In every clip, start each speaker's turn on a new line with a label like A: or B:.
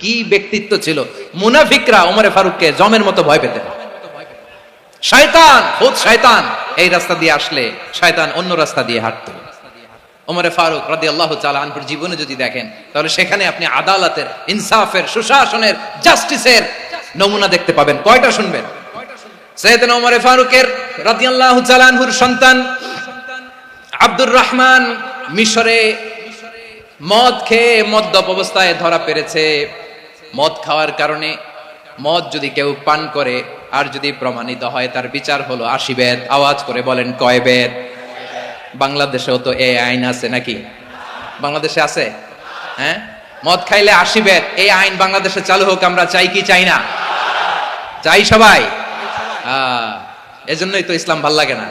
A: কি ব্যক্তিত্ব ছিল। মুনাফিকরা ওমরে ফারুককে জমের মতো ভয় পেতেন। শয়তান, খুদ শয়তান এই রাস্তা দিয়ে আসলে শয়তান অন্য রাস্তা দিয়ে হাঁটতো। ওমরে ফারুক রাদিয়াল্লাহু তাআলা আনহুর জীবনে যদি দেখেন, তাহলে সেখানে আপনি আদালতের, ইনসাফের, সুশাসনের, জাস্টিসের নমুনা দেখতে পাবেন। কয়টা শুনবেন? সাইয়েদনা ওমরে ফারুকের রাদিয়াল্লাহু তাআলা আনহুর সন্তান আব্দুর রহমান মিশরে মদ খেয়ে মদ্যপ অবস্থায় ধরা পড়েছে। মদ খাওয়ার কারণে, মদ যদি কেউ পান করে আর যদি প্রমাণিত হয়, তার বিচার হলো 80 বেত। আওয়াজ করে বলেন কয় বেত? বাংলাদেশেও তো এই আইন আছে নাকি? বাংলাদেশে আছে? হ্যাঁ, মদ খাইলে 80 বেত, এই আইন বাংলাদেশে চালু হোক। আমরা চাই কি চাই না? চাই সবাই। এজন্যই তো ইসলাম ভাল লাগে না।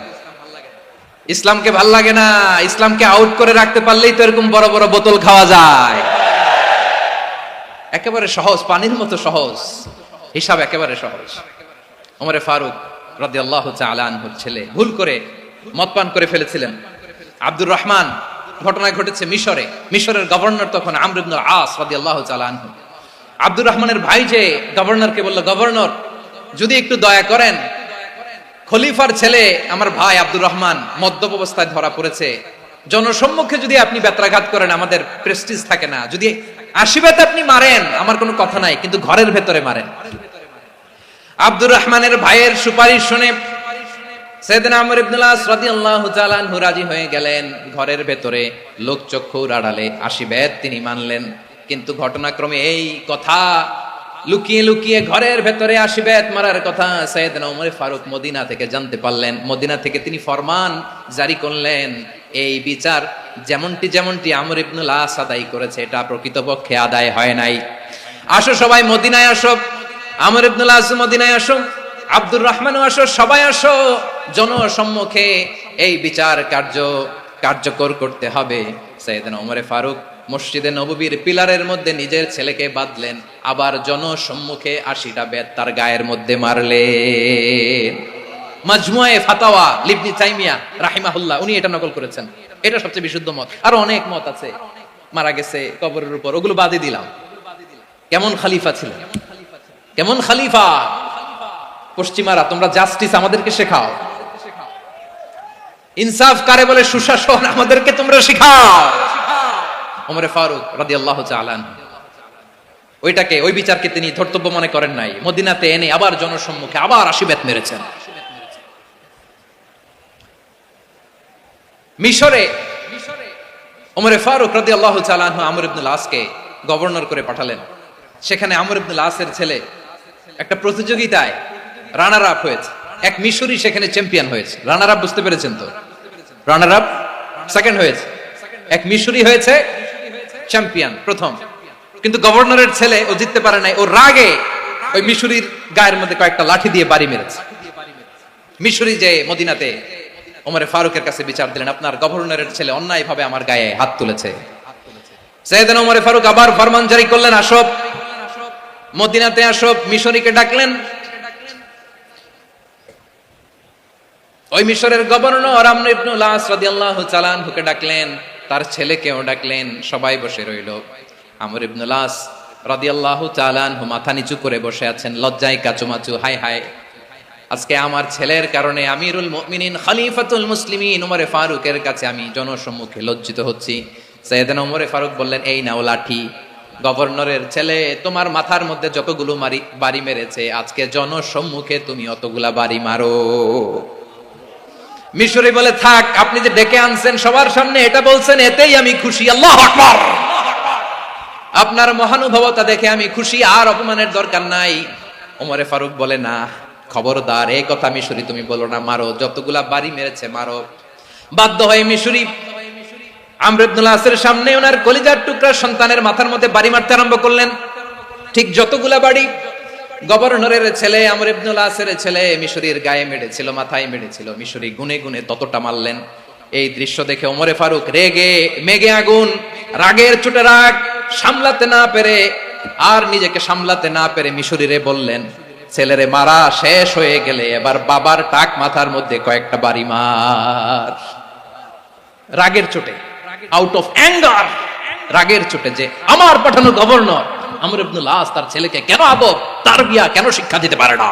A: ইসলামকে ভাল লাগে না। ইসলামকে আউট করে রাখতে পারলেই তো এরকম বড় বড় বোতল খাওয়া যায়। একেবারে সহজ, পানির মতো সহজ, হিসাব একেবারে সহজ। ওমরে ফারুক রাদিয়াল্লাহু তাআলা আনহুর ছেলে ভুল করে মদ পান করে ফেলেছিলেন। আব্দুর রহমান, ঘটনা ঘটেছে মিশরে। মিশরের গভর্নর তখন আমর ইবনুল আস রাদিয়াল্লাহু তাআলা আনহু। আব্দুর রহমানের ভাই যে গভর্নরকে বলল, গভর্নর যদি একটু দয়া করেন, খলিফার ছেলে আমার ভাই আব্দুর রহমান মদ্যপ অবস্থায় ধরা পড়েছে, জনসম্মুখে যদি আপনি বেত্রাঘাত করেন আমাদের প্রেস্টিজ থাকে না, যদি 80 বেত আপনি মারেন আমার কোনো কথা নাই, কিন্তু ঘরের ভেতরে মারেন। আব্দুর রহমানের ভাইয়ের সুপারিশ শুনে সাইয়েদনা আমর ইবনুল আস রাদিয়াল্লাহু তাআলা আনহু রাজি হয়ে গেলেন। ঘরের ভেতরে লোকচক্ষুর আড়ালে 80 বেত তিনি মানলেন। কিন্তু ঘটনাক্রমে এই কথা লুকিয়ে লুকিয়ে ঘরের ভেতরে 80 বেত মারার কথা সাইয়েদনা ওমর ফারুক মদিনা থেকে জানতে পারলেন। মদিনা থেকে তিনি ফরমান জারি করলেন, এই বিচার যেমনটি আমর ইবনুল আস আদায় করেছে, এটা প্রকৃতপক্ষে আদায় হয় নাই। আসো সবাই মদিনায় আসো, আমর ইবনুল আস মদিনায় আসো, আব্দুর রহমানও আসো, সবাই আসো, জনসম্মুখে এই বিচার কার্যকর করতে হবে। সাইয়েদনা ওমর ফারুক মসজিদে নববীর পিলারের মধ্যে নিজের ছেলেকে বাঁধলেন, আবার জনসম্মুখে 80টা বেত তার গায়ের মধ্যে মারলেন। মাজমুয়ে ফাতাওয়া ইবনে তাইমিয়া রাহিমাহুল্লাহ উনি এটা নকল করেছেন। এটা সবচেয়ে বিশুদ্ধ মত। আরো অনেক মত আছে, মারা গেছে কবরের উপর, ওগুলো বাদই দিলাম। কেমন খলিফা ছিলেন, কেমন খলিফা! পশ্চিমারা তোমরা জাস্টিস আমাদেরকে শেখাও, ইনসাফ কারে বলে সুশাসন আমাদেরকে তোমরা শেখাও। ওমরে ফারুক রাদিয়াল্লাহু তাআলা আনহু ওই বিচারকে তিনি ধর্তব্য মনে করেন নাই। মদিনাতে এনে আবার জনসম্মুখে আবার 80 বেত মেরেছেন। মিশরে ওমরে ফারুক রাদিয়াল্লাহু তাআলা আনহু আমর ইবনুল আসকে গভর্নর করে পাঠালেন। সেখানে আমর ইবনুল আসের ছেলে একটা প্রতিযোগিতায় রানার আপ হয়েছে। এক মিশরি সেখানে চ্যাম্পিয়ন হয়েছে। রানার আপ বুঝতে পেরেছেন তো? রানার আপ সেকেন্ড হয়েছে, এক মিশরি হয়েছে চ্যাম্পিয়ন প্রথম। কিন্তু গভর্নরের ছেলে ও জিততে পারে নাই। ও রাগে ওই মিশরির গায়ের মধ্যে কয়েকটা লাঠি দিয়ে বাড়ি মেরেছে। মিশরি যে মদিনাতে ওমরে ফারুকের কাছে বিচার দিলেন, আপনার গভর্নরের ছেলে অন্যায়ভাবে আমার গায়ে হাত তুলেছে। সাইয়েদনা ওমরে ফারুক আবার ফরমান জারি করলেন, আসো মদিনাতে আসো। মিশরীকে ডাকলেন। ওই মিশরের গভর্নর আমর ইবনুল আস রাদিয়াল্লাহু তাআলা আনহুকে ডাকলেন, তার ছেলেকেও ডাকলেন। সবাই বসে রইল। আমর ইবনুল আস রাদিয়াল্লাহু তাআলা আনহু মাথা নিচু করে বসে আছেন, লজ্জায় কাচুমাচু। হায় হায়, আজকে আমার ছেলের কারণে আমিরুল মুমিনিন খলিফাতুল মুসলিমিন ওমরে ফারুকের কাছে আমি জনসম্মুখে লজ্জিত হচ্ছি। সাইয়েদনা ওমরে ফারুক বললেন, এই নাও লাঠি। গভর্নরের ছেলে তোমার মাথার মধ্যে যতগুলো বাড়ি মেরেছে, আজকে জনসম্মুখে তুমি অতগুলা বাড়ি মারো। মিশরি বলে, থাক, আপনি যে ডেকে আনছেন সবার সামনে এটা বলছেন, এতেই আমি খুশি। আল্লাহু আকবার! আপনার মহানুভবতা দেখে আমি খুশি, আর অপমানের দরকার নাই। ওমরে ফারুক বলে, না, খবরদার, এই কথা মিশরি তুমি বলো না, মারো, যতগুলা বাড়ি মেরেছে মারো। বাধ্য হয়ে মিশরি আমর ইবনুল আসের সামনে ওনার কলিজার টুকরা সন্তানের মাথার মধ্যে বাড়ি মারতে আরম্ভ করলেন। ঠিক যতগুলা বাড়ি গভর্নরের ছেলে আমর ইবনুল আসের ছেলে মিশরীর গায়ে মেরেছিল, মাথায় মেরেছিল, মিশরী গুনে গুনে ততটা মারলেন। এই দৃশ্য দেখে ওমরে ফারুক রেগে মেগে আগুন, রাগের চোটে রাগ সামলাতে না পেরে, আর নিজেকে সামলাতে না পেরে মিশরীরে বললেন, ছেলেরে মারা শেষ হয়ে গেলে এবার বাবার টাক মাথার মধ্যে কয়েকটা বাড়ি মার। রাগের চোটে, আউট অফ অ্যাঙ্গার, রাগের চোটে, যে আমার পাঠানো গভর্নর আমর ইবনুল আস তার ছেলেকে কেন আদব তারবিয়া কেন শিক্ষা দিতে পারে না?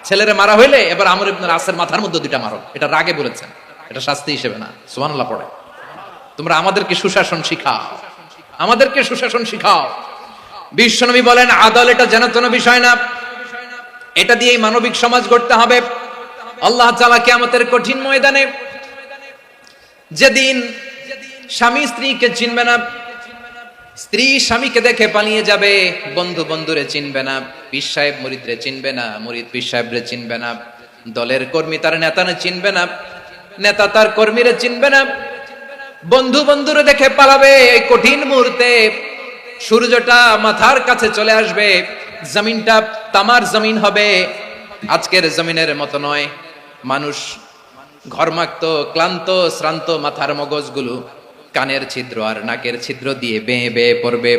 A: ছেলেরে মারা হইলে এবার আমর ইবনুল আসের মাথার মধ্যে দুইটা মারো, এটা রাগে বলেছেন, এটা শাস্তি হিসেবে না। সুবহানাল্লাহ পড়ে। তোমরা আমাদেরকে সুশাসন শিখাও, আমাদেরকে সুশাসন শিখাও। বিশ্বনবী বলেন আদল এটা যেন বিষয় না, এটা দিয়েই মানবিক সমাজ গড়তে হবে। আল্লাহ তাআলা কিয়ামতের কঠিন ময়দানে যেদিন স্বামী স্ত্রীকে চিনবে না, স্ত্রী স্বামীকে দেখে পালিয়ে যাবে, বন্ধু বন্ধুরে চিনবে না, পীর সাহেব মুরিদরে চিনবে না, মুরিদ পীর সাহেবরে চিনবে না, দলের কর্মী তার নেতারে চিনবে না, নেতা তার কর্মীরে চিনবে না, বন্ধু বন্ধুরে দেখে পালাবে। এই কঠিন মুহূর্তে সূর্যটা মাথার কাছে চলে আসবে, জমিনটা তামার জমিন হবে, আজকের জমিনের মতো নয়। মানুষ ঘর্মাক্ত ক্লান্ত শ্রান্ত মাথার মগজগুলো কানের ছিদ্র আর নাকের ছিদ্র দিয়ে বেয়ে বেয়ে পড়বে।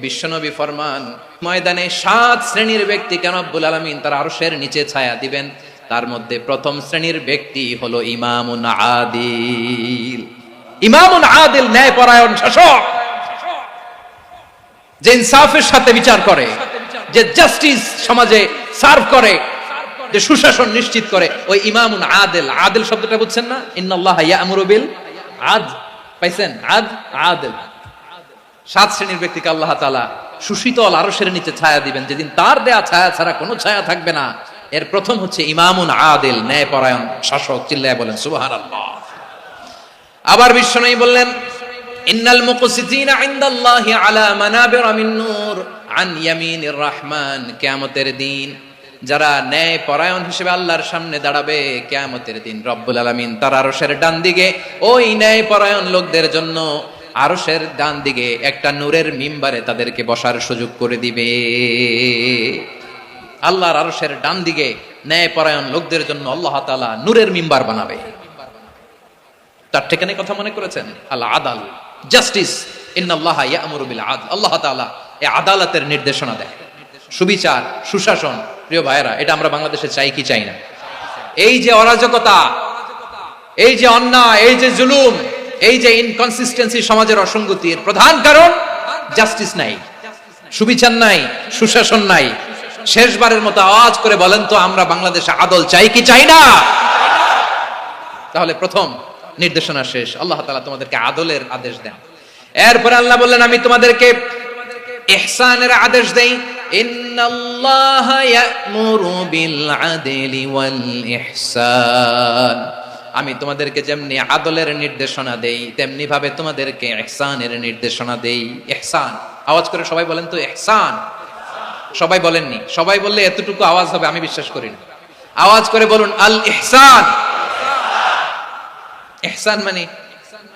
A: বিশ্বনবী ফরমান ময়দানে 7 শ্রেণীর ব্যক্তি কেন রব্বুল আলামিন তার আরশের নিচে ছায়া দিবেন, তার মধ্যে প্রথম শ্রেণীর ব্যক্তি হলো ইমামুন আদিল। ইমামুন আদিল ন্যায়পরায়ণ শাসক, যে ইনসাফের সাথে বিচার করে, যে জাস্টিস সমাজে সার্ভ করে, যে সুশাসন নিশ্চিত করে, ওই ইমামুন আদিল। আদিল শব্দটা বুঝছেন না? ইন্নাল্লাহা ইয়া'মুরু বিল আদল, পাইছেন? আদিল। 7 শ্রেণীর ব্যক্তিকে আল্লাহ তাআলা সুশীতল আরশের নিচে ছায়া দিবেন, যেদিন তার দেয়া ছায়া ছাড়া কোনো ছায়া থাকবে না। এর প্রথম হচ্ছে ইমামুন আদিল, ন্যায়পরায়ণ শাসক। চিল্লায় বলেন সুবহানাল্লাহ। আবার বিশ্বনবী বললেন ইন্নাল মুকসিতিনা ইনদাল্লাহি আলা মানাবিরা মিন নূর আন ইয়ামিনির রহমান। কিয়ামতের দিন যারা ন্যায় পরায়ণ হিসেবে আল্লাহর সামনে দাঁড়াবে, কিয়ামতের দিন রব্বুল আলামিন তার আরশের ডান দিকে ওই ন্যায় পরায়ণ লোকদের জন্য আরশের ডান দিকে একটা নূরের মিম্বারে তাদেরকে বসার সুযোগ করে দিবে। আল্লাহর আরশের ডান দিকে ন্যায় পরায়ণ লোকদের জন্য আল্লাহ তাআলা নূরের মিম্বার বানাবে। তার ঠিকানে কথা মনে করেছেন? আল আদাল, জাস্টিস। ইন্নাল্লাহা ইয়া'মুরু বিল আদল। আল্লাহ তাআলা এই আদালতের নির্দেশনা দেয়, সুবিচার, সুশাসন। প্রিয় ভাইয়েরা, এটা আমরা বাংলাদেশে চাই কি চাই না? এই যে অরাজকতা, এই যে অন্যায়, এই যে জুলুম, এই যে ইনকনসিস্টেন্সি, সমাজের অসঙ্গতির প্রধান কারণ জাস্টিস নাই, সুবিচার নাই, সুশাসন নাই। শেষবারের মতো আওয়াজ করে বলেন তো, আমরা বাংলাদেশে আদল চাই কি চাই না? তাহলে প্রথম নির্দেশনা শেষ। আল্লাহ তাআলা তোমাদেরকে আদলের আদেশ দেন। এরপরে আল্লাহ বললেন আমি তোমাদেরকে ইহসানের আদেশ দেই। ইন্নাল্লাহা ইয়া'মুরু বিল আদলি ওয়াল ইহসান। আমি তোমাদেরকে যেমনি আদলের নির্দেশনা দেই, তেমনি ভাবে তোমাদেরকে ইহসানের নির্দেশনা দেই। ইহসান, আওয়াজ করে সবাই বলেন তো ইহসান। সবাই বলেননি? সবাই বললে এতটুকু আওয়াজ হবে আমি বিশ্বাস করি না। আওয়াজ করে বলুন আল ইহসান। ইহসান মানে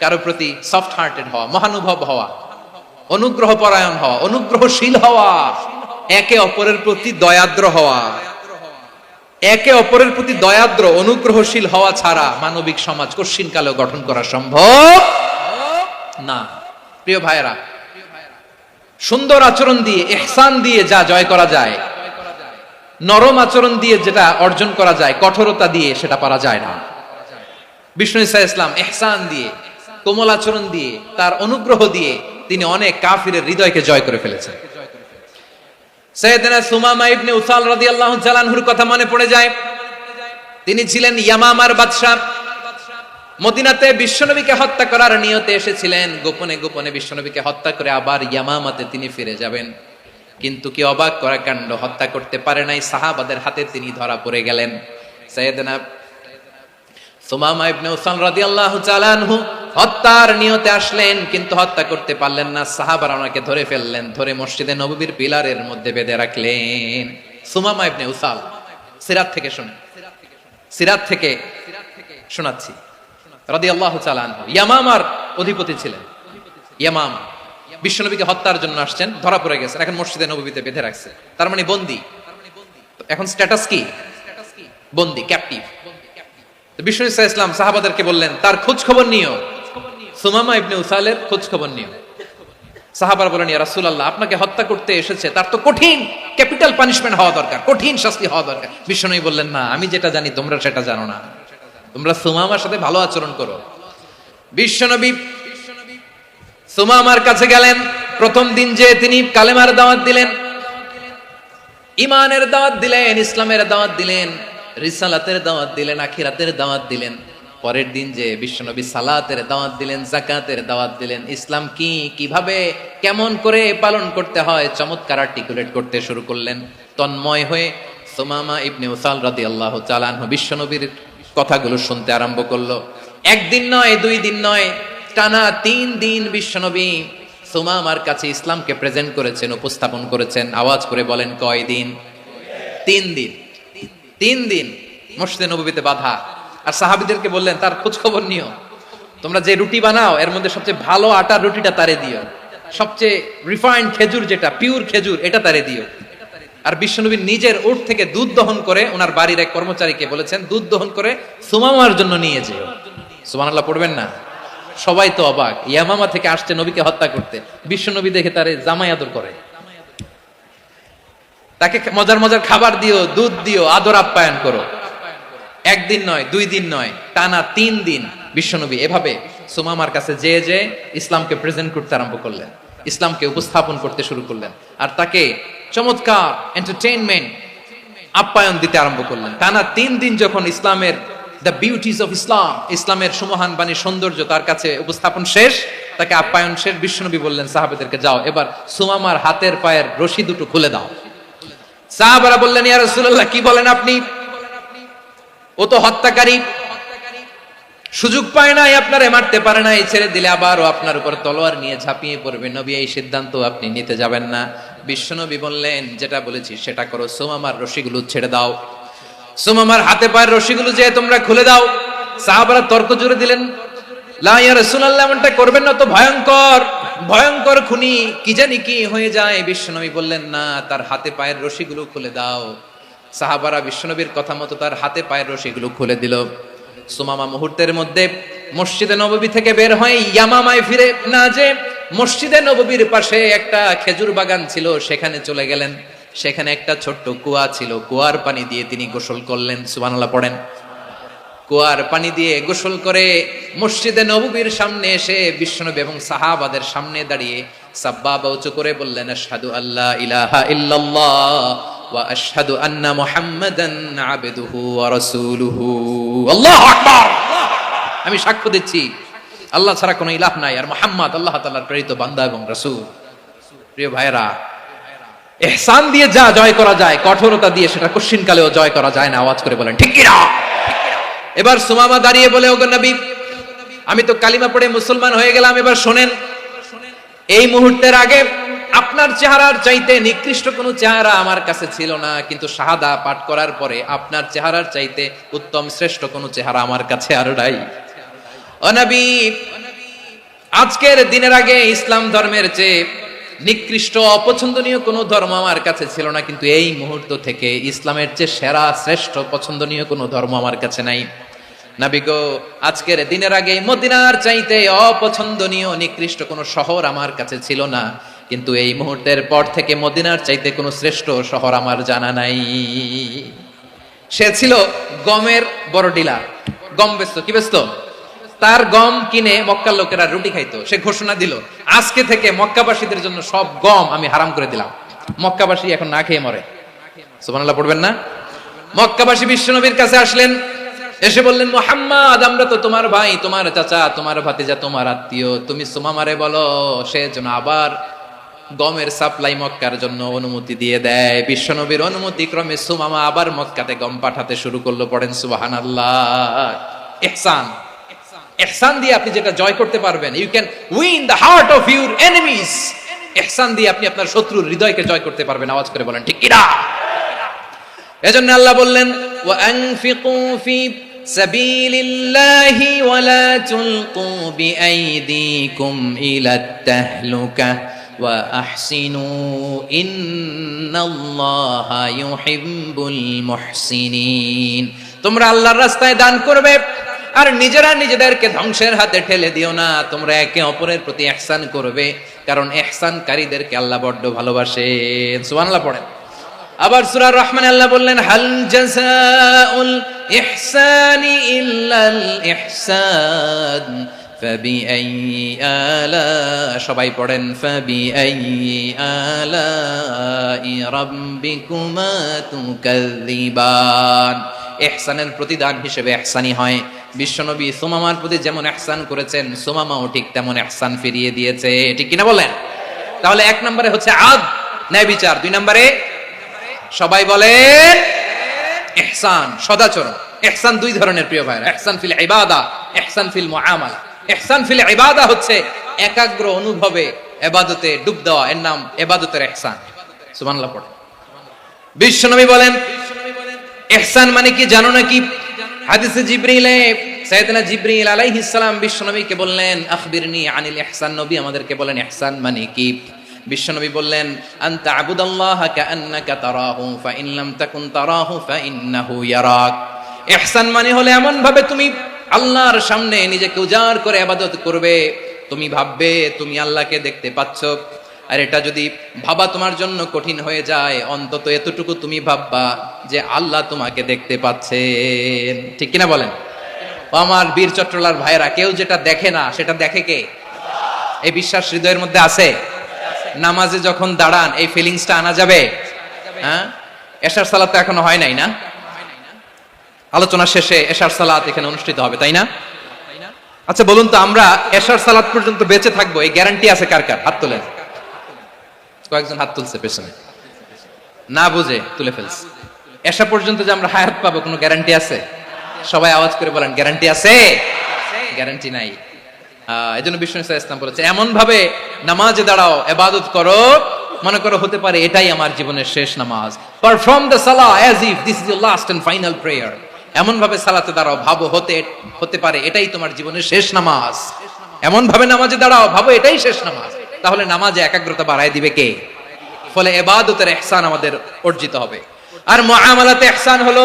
A: কারো প্রতি সফট হার্টেড হওয়া, মহানুভব হওয়া, অনুগ্রহ পরায়ণ হওয়া, অনুগ্রহশীল হওয়া, একে অপরের প্রতি দয়াদ্র হওয়া। একে অপরের প্রতি দয়াদ্র অনুগ্রহশীল হওয়া ছাড়া মানবিক সমাজ কশিনকালেও গঠন করা সম্ভব না। প্রিয় ভাইয়েরা, সুন্দর আচরণ দিয়ে, ইহসান দিয়ে যা জয় করা যায়, নরম আচরণ দিয়ে যেটা অর্জন করা যায়, কঠোরতা দিয়ে সেটা পারা যায় না। বিষ্ণু ঈসা ইসলাম ইহসান দিয়ে, কোমল আচরণ দিয়ে, তার অনুগ্রহ দিয়ে তিনি অনেক কাফিরের হৃদয়কে জয় করে ফেলেছেন। সাইয়েদনা সুমামা ইবনে উসাল রাদিয়াল্লাহু তাআলা আনহুর কথা মনে পড়ে যায়। তিনি ছিলেন ইয়ামামার বাদশা। মদিনাতে বিশ্বনবীকে হত্যা করার নিয়তে এসেছিলেন। গোপনে গোপনে বিশ্বনবীকে হত্যা করে আবার ইয়ামামাতে তিনি ফিরে যাবেন। কিন্তু কি অবাক করা কাণ্ড, হত্যা করতে পারে নাই, সাহাবাদের হাতে তিনি ধরা পড়ে গেলেন। সাইয়েদনা সুমামা ইবনে উসাল রাদিয়াল্লাহু তাআলা আনহু হত্যার নিয়তে আসলেন, কিন্তু হত্যা করতে পারলেন না। সাহাবারা ওনাকে ধরে ফেললেন, ধরে মসজিদে নববীর পিলারের মধ্যে বেঁধে রাখলেন। সুমামা ইবনে উসাল, সিরাত থেকে শুনে, সিরাত থেকে শোনাচ্ছি, রাদিয়াল্লাহু তাআলা আনহু ইয়ামামার অধিপতি ছিলেন। ইয়ামামা বিশ্বনবীকে হত্যার জন্য আসছেন, ধরা পড়ে গেছেন, এখন মসজিদে নববীতে বেঁধে রাখছে, তার মানে বন্দী। এখন স্ট্যাটাস কি? বন্দী, ক্যাপটিভ। বিষ্ণু ঈসা ইসলাম সাহাবাদেরকে বললেন তার খোঁজ খবর নিও, সুমামা ইবনে উসালের খোঁজ খবর নিও। সাহাবারা বলেন ইয়া রাসূলুল্লাহ, আপনাকে হত্যা করতে এসেছে, তার তো কঠিন ক্যাপিটাল পানিশমেন্ট হওয়া দরকার, কঠিন শাস্তি হওয়া দরকার। বিশ্বনবী বললেন না, আমি যেটা জানি তোমরা সেটা জানো না, তোমরা সুমামার সাথে ভালো আচরণ করো। বিশ্বনবী সুমামার কাছে গেলেন, প্রথম দিন যে তিনি কালেমার দাওয়াত দিলেন, ঈমানের দাওয়াত দিলেন, ইসলামের দাওয়াত দিলেন, রিসালাতের দাওয়াত দিলেন, আখিরাতের দাওয়াত দিলেন। পরের দিন যে বিশ্বনবী সালাতের দাওয়াত দিলেন, যাকাতের দাওয়াত দিলেন, ইসলাম কি, কিভাবে, কেমন করে পালন করতে হয় চমৎকার আর্টিকুলেট করতে শুরু করলেন। তন্ময় হয়ে সুমামা ইবনে উসাল রাদিয়াল্লাহু তাআলা আনহু বিশ্বনবীর কথাগুলো শুনতে আরম্ভ করলো। একদিন নয়, 2 দিন নয়, টানা 3 দিন বিশ্বনবী সুমামার কাছে ইসলামকে প্রেজেন্ট করেছেন, উপস্থাপন করেছেন। আওয়াজ করে বলেন, কয় দিন? 3 দিন। 3 দিন মসজিদে নববীতে বাধা। আর সাহাবীদেরকে বললেন, তার খোঁজ খবর নিও, তোমরা যে রুটি বানাও এর মধ্যে সবচেয়ে ভালো আটার রুটিটা তারে দিও, সবচেয়ে রিফাইন্ড খেজুর, যেটা পিওর খেজুর, এটা তারে দিও। আর বিশ্বনবী নিজের উট থেকে দুধ দহন করে ওনার বাড়ির এক কর্মচারীকে বলেছেন, দুধ দহন করে সুমামার জন্য নিয়ে যেও। সুবহানাল্লাহ পড়বেন না? সবাই তো অবাক, ইয়ামামা থেকে আসছে নবীকে হত্যা করতে, বিশ্বনবী দেখে তারে জামাই আদর করে, তাকে মজার মজার খাবার দিও, দুধ দিও, আদর আপ্যায়ন করো। একদিন নয়, 2 দিন নয়, টানা 3 দিন বিশ্বনবী এভাবে সুমামার কাছে যে ইসলামকে প্রেজেন্ট করতে আরম্ভ করলেন, ইসলামকে উপস্থাপন করতে শুরু করলেন, আর তাকে চমৎকার এন্টারটেইনমেন্ট আপ্যায়ন দিতে আরম্ভ করলেন। টানা 3 দিন যখন ইসলামের দ্য বিউটিজ অফ ইসলাম, ইসলামের সুমহান বাণী, সৌন্দর্য তার কাছে উপস্থাপন শেষ, তাকে আপ্যায়ন শেষ, বিশ্বনবী বললেন সাহাবাদেরকে, যাও এবার সুমামার হাতের পায়ের রশি দুটো খুলে দাও। সাহাবারা বললেন, ইয়া রাসূলুল্লাহ, কি বলেন আপনি? ও তো হত্যাকারী, সুযোগ পায় নাই, আপনারে মারতে পারে নাই, ছেড়ে দিলে আবারও আপনার উপর তলোয়ার নিয়ে ঝাঁপিয়ে পড়বে। নবী, এই সিদ্ধান্ত আপনি নিতে যাবেন না। বিশ্বনবী বললেন, যেটা বলেছি সেটা করো, সুমামার রশিগুলো ছেড়ে দাও, সুমামার হাতে পায়ের রশিগুলো যে তোমরা খুলে দাও। সাহাবারা তর্ক জুড়ে দিলেন, লা ইয়া রাসূলুল্লাহ, এমনটা করবেন না, তো ভয়ঙ্কর ভয়ঙ্কর খুনি, কি জানি কি হয়ে যায়। বিশ্বনবী বললেন, না, তার হাতে পায়ের রশিগুলো খুলে দাও। সাহাবারা বিশ্বনবীর কথা মতো তার হাতে পায়ের রশিগুলো খুলে দিল। সুমামা মুহূর্তের মধ্যে মসজিদে নববী থেকে বের হয়ে ইয়ামামায় ফিরে না যে মসজিদে নববীর পাশে একটা খেজুর বাগান ছিল, সেখানে চলে গেলেন। সেখানে একটা ছোট্ট কুয়া ছিল, কুয়ার পানি দিয়ে তিনি গোসল করলেন। সুবহানাল্লাহ পড়েন। কুয়ার পানি দিয়ে গোসল করে মসজিদে নববীর সামনে এসে বিশ্বনবী এবং সাহাবাদের সামনে দাঁড়িয়ে সাব্বাবা উঁচু করে বললেন, আশহাদু আল্লা ইলাহা ইল্লাল্লাহ ওয়া আশহাদু আন্না মুহাম্মাদান আবদুহু ওয়া রাসূলুহু। আল্লাহু আকবার। আমি সাক্ষ্য দিচ্ছি আল্লাহ ছাড়া কোনো ইলাহ নাই, আর মুহাম্মদ আল্লাহ তাআলার প্রেরিত বান্দা এবং রাসূল। প্রিয় ভাইরা, ইহসান দিয়ে যা জয় করা যায়, কঠোরতা দিয়ে সেটা কঠিনকালেও জয় করা যায় না। আওয়াজ করে বলেন, ঠিক কি না? এবার সুমামা দাঁড়িয়ে বলে, ওগো নবী, আমি তো কালিমা পড়ে মুসলমান হয়ে গেলাম, এবার শোনেন, এই মুহূর্তের আগে আপনার চেহারার চাইতে নিকৃষ্ট কোনো চেহারা আমার কাছে ছিল না, কিন্তু শাহাদা পাঠ করার পরে আপনার চেহারার চাইতে উত্তম শ্রেষ্ঠ কোনো চেহারা আমার কাছে আর নাই। ও নবী, আজকের দিনের আগে ইসলাম ধর্মের চেয়ে নিকৃষ্ট অপছন্দনীয় কোনো ধর্ম আমার কাছে ছিল না, কিন্তু এই মুহূর্ত থেকে ইসলামের চেয়ে সেরা শ্রেষ্ঠ পছন্দনীয় কোনো ধর্ম আমার কাছে নাই। নবী গো, আজকের দিনের আগে মদিনার চাইতে অপছন্দনীয় নিকৃষ্ট কোনো শহর আমার কাছে ছিল না, কিন্তু এই মুহূর্তের পর থেকে মদিনার চাইতে কোনো শ্রেষ্ঠ শহর আমার জানা নাই। সে ছিল গমের বড় ডিলার, গম বেচতো। কি বেচতো? তার গম কিনে মক্কার লোকেরা রুটি খাইতো। সে ঘোষণা দিল, আজকে থেকে মক্কাবাসীদের জন্য সব গম আমি হারাম করে দিলাম, মক্কাবাসী এখন না খেয়ে মরে। সুবহানাল্লাহ পড়বেন না? মক্কাবাসী বিশ্বনবীর কাছে আসলেন, এসে বললেন, মুহাম্মদ, আমরা তো তোমার ভাই, তোমার চাচা, তোমার ভাতিজা, তোমার আত্মীয়, তুমি সুমামারে বলো সে যেন আবার গমের সাপ্লাই মক্কার জন্য অনুমতি দিয়ে দেয়। বিশ্বনবীর অনুমতি ক্রমে সুমামা আবার মক্কাতে গম পাঠাতে শুরু করলো। পড়েন সুবহানাল্লাহ। ইহসান, ইহসান দিয়ে আপনি যেটা জয় করতে পারবেন, you can win the heart of your enemies. ইহসান দিয়ে আপনি আপনার শত্রুর হৃদয়কে জয় করতে পারবেন। আওয়াজ করে বলেন, ঠিক কি না? এজন্য আল্লাহ বললেন, ওয়া আনফিকু ফি সাবিলিল্লাহি ওয়া লা তুলকু বিআইদিকুম ইলাত তাহলুকা ওয়া আহসিনু ইন্নাল্লাহা ইউহিব্বুল মুহসিনিন। তোমরা আল্লাহর রাস্তায় দান করবে আর নিজেরা নিজেদেরকে ধ্বংসের হাতে ঠেলে দিও না। তোমরা একে অপরের প্রতি ইহসান করবে, কারণ ইহসানকারীদেরকে আল্লাহ বড্ড ভালোবাসেন। সুবহানাল্লাহ পড়েন। আবার সূরা রহমানে আল্লাহ বললেন, হাল জাযাউল ইহসানি ইল্লাল ইহসান ফাবিআইয়ি আলা, সবাই পড়েন ফাবিআইয়ি আলাই রাব্বিকুমা তুকাযযিবান। ইহসানের প্রতিদান হিসেবে ইহসানি হয়। বিশ্বনবী সুমামার প্রতি যেমন ইহসান করেছেন, সুমামাও ঠিক তেমন ইহসান ফিরিয়ে দিয়েছে। ঠিক কিনা বলেন? তাহলে এক নম্বরে হচ্ছে আদ, ন্যায় বিচার। দুই নম্বরে সবাই বলেন ইহসান, সদাচরণ। ইহসান দুই ধরনের প্রিয় ভাইরা, ইহসান ফিল ইবাদা, ইহসান ফিল মুআমালা। ইহসান ফিল ইবাদা হচ্ছে একাগ্র অনুভবে ইবাদতে ডুব দেওয়া, এর নাম ইবাদতের ইহসান। সুবহানাল্লাহ পড়ে। বিশ্বনবী বলেন ইহসান মানে কি জানো নাকি? হাদিসে জিবরিলে সাইয়েদনা জিবরিল আলাইহিস সালাম বিশ্বনবীকে বললেন আখবিরনি আনিল ইহসান। নবী আমাদেরকে বলেন ইহসান মানে কি? বিশ্বনবী বললেন আনতা আবুদাল্লাহ কাআন্নাকা তারাহু ফাইন লাম তাকুন তারাহু ফাইন্নাহু ইয়ারাক। ইহসান মানে হলো এমন ভাবে তুমি আল্লাহর সামনে নিজেকে উজাড় করে ইবাদত করবে, তুমি ভাববে তুমি আল্লাহকে দেখতে পাচ্ছ। আর এটা যদি ভাবা তোমার জন্য কঠিন হয়ে যায়, অন্তত এতটুকু তুমি ভাববা যে আল্লাহ তোমাকে দেখতে পাচ্ছেন। ঠিক কিনা বলেন? আমার বীর চট্টলার ভাইরা, কেউ যেটা দেখে না সেটা দেখে কে? এই বিশ্বাস হৃদয়ের মধ্যে আছে? নামাজে যখন দাঁড়ান এই ফিলিংসটা আনা যাবে? হ্যাঁ, এশার সালাত তো এখনো হয় নাই না? আলোচনা শেষে এশার সালাত এখানে অনুষ্ঠিত হবে, তাই না? আচ্ছা বলুন তো, আমরা এশার সালাত পর্যন্ত বেঁচে থাকবো এই গ্যারান্টি আছে কার কার? হাত তোলেন। কয়েকজন হাত তুলছে পেছনে, না বুঝে তুলে ফেলছে। এশা পর্যন্ত যে আমরা হায়াত পাবো কোনো গ্যারান্টি আছে? সবাই আওয়াজ করে বলেন গ্যারান্টি আছে? গ্যারান্টি নাই। এজন্য বিষ্ণু ইসলাম বলেছে এমন ভাবে নামাজে দাঁড়াও, ইবাদত করো, মনে করো হতে পারে এটাই আমার জীবনের শেষ নামাজ। পারফর্ম দ্য সালাহ as if this is your last and final prayer. এমন ভাবে সালাতে দাঁড়াও, ভাবো হতে পারে এটাই তোমার জীবনের শেষ নামাজ। এমন ভাবে নামাজে দাঁড়াও, ভাবো এটাই শেষ নামাজ। তাহলে নামাজে একাগ্রতা বাড়ায় দিবে কে? ফলে ইবাদতের ইহসান আমাদের অর্জিত হবে। আর মুআমালাতে ইহসান হলো,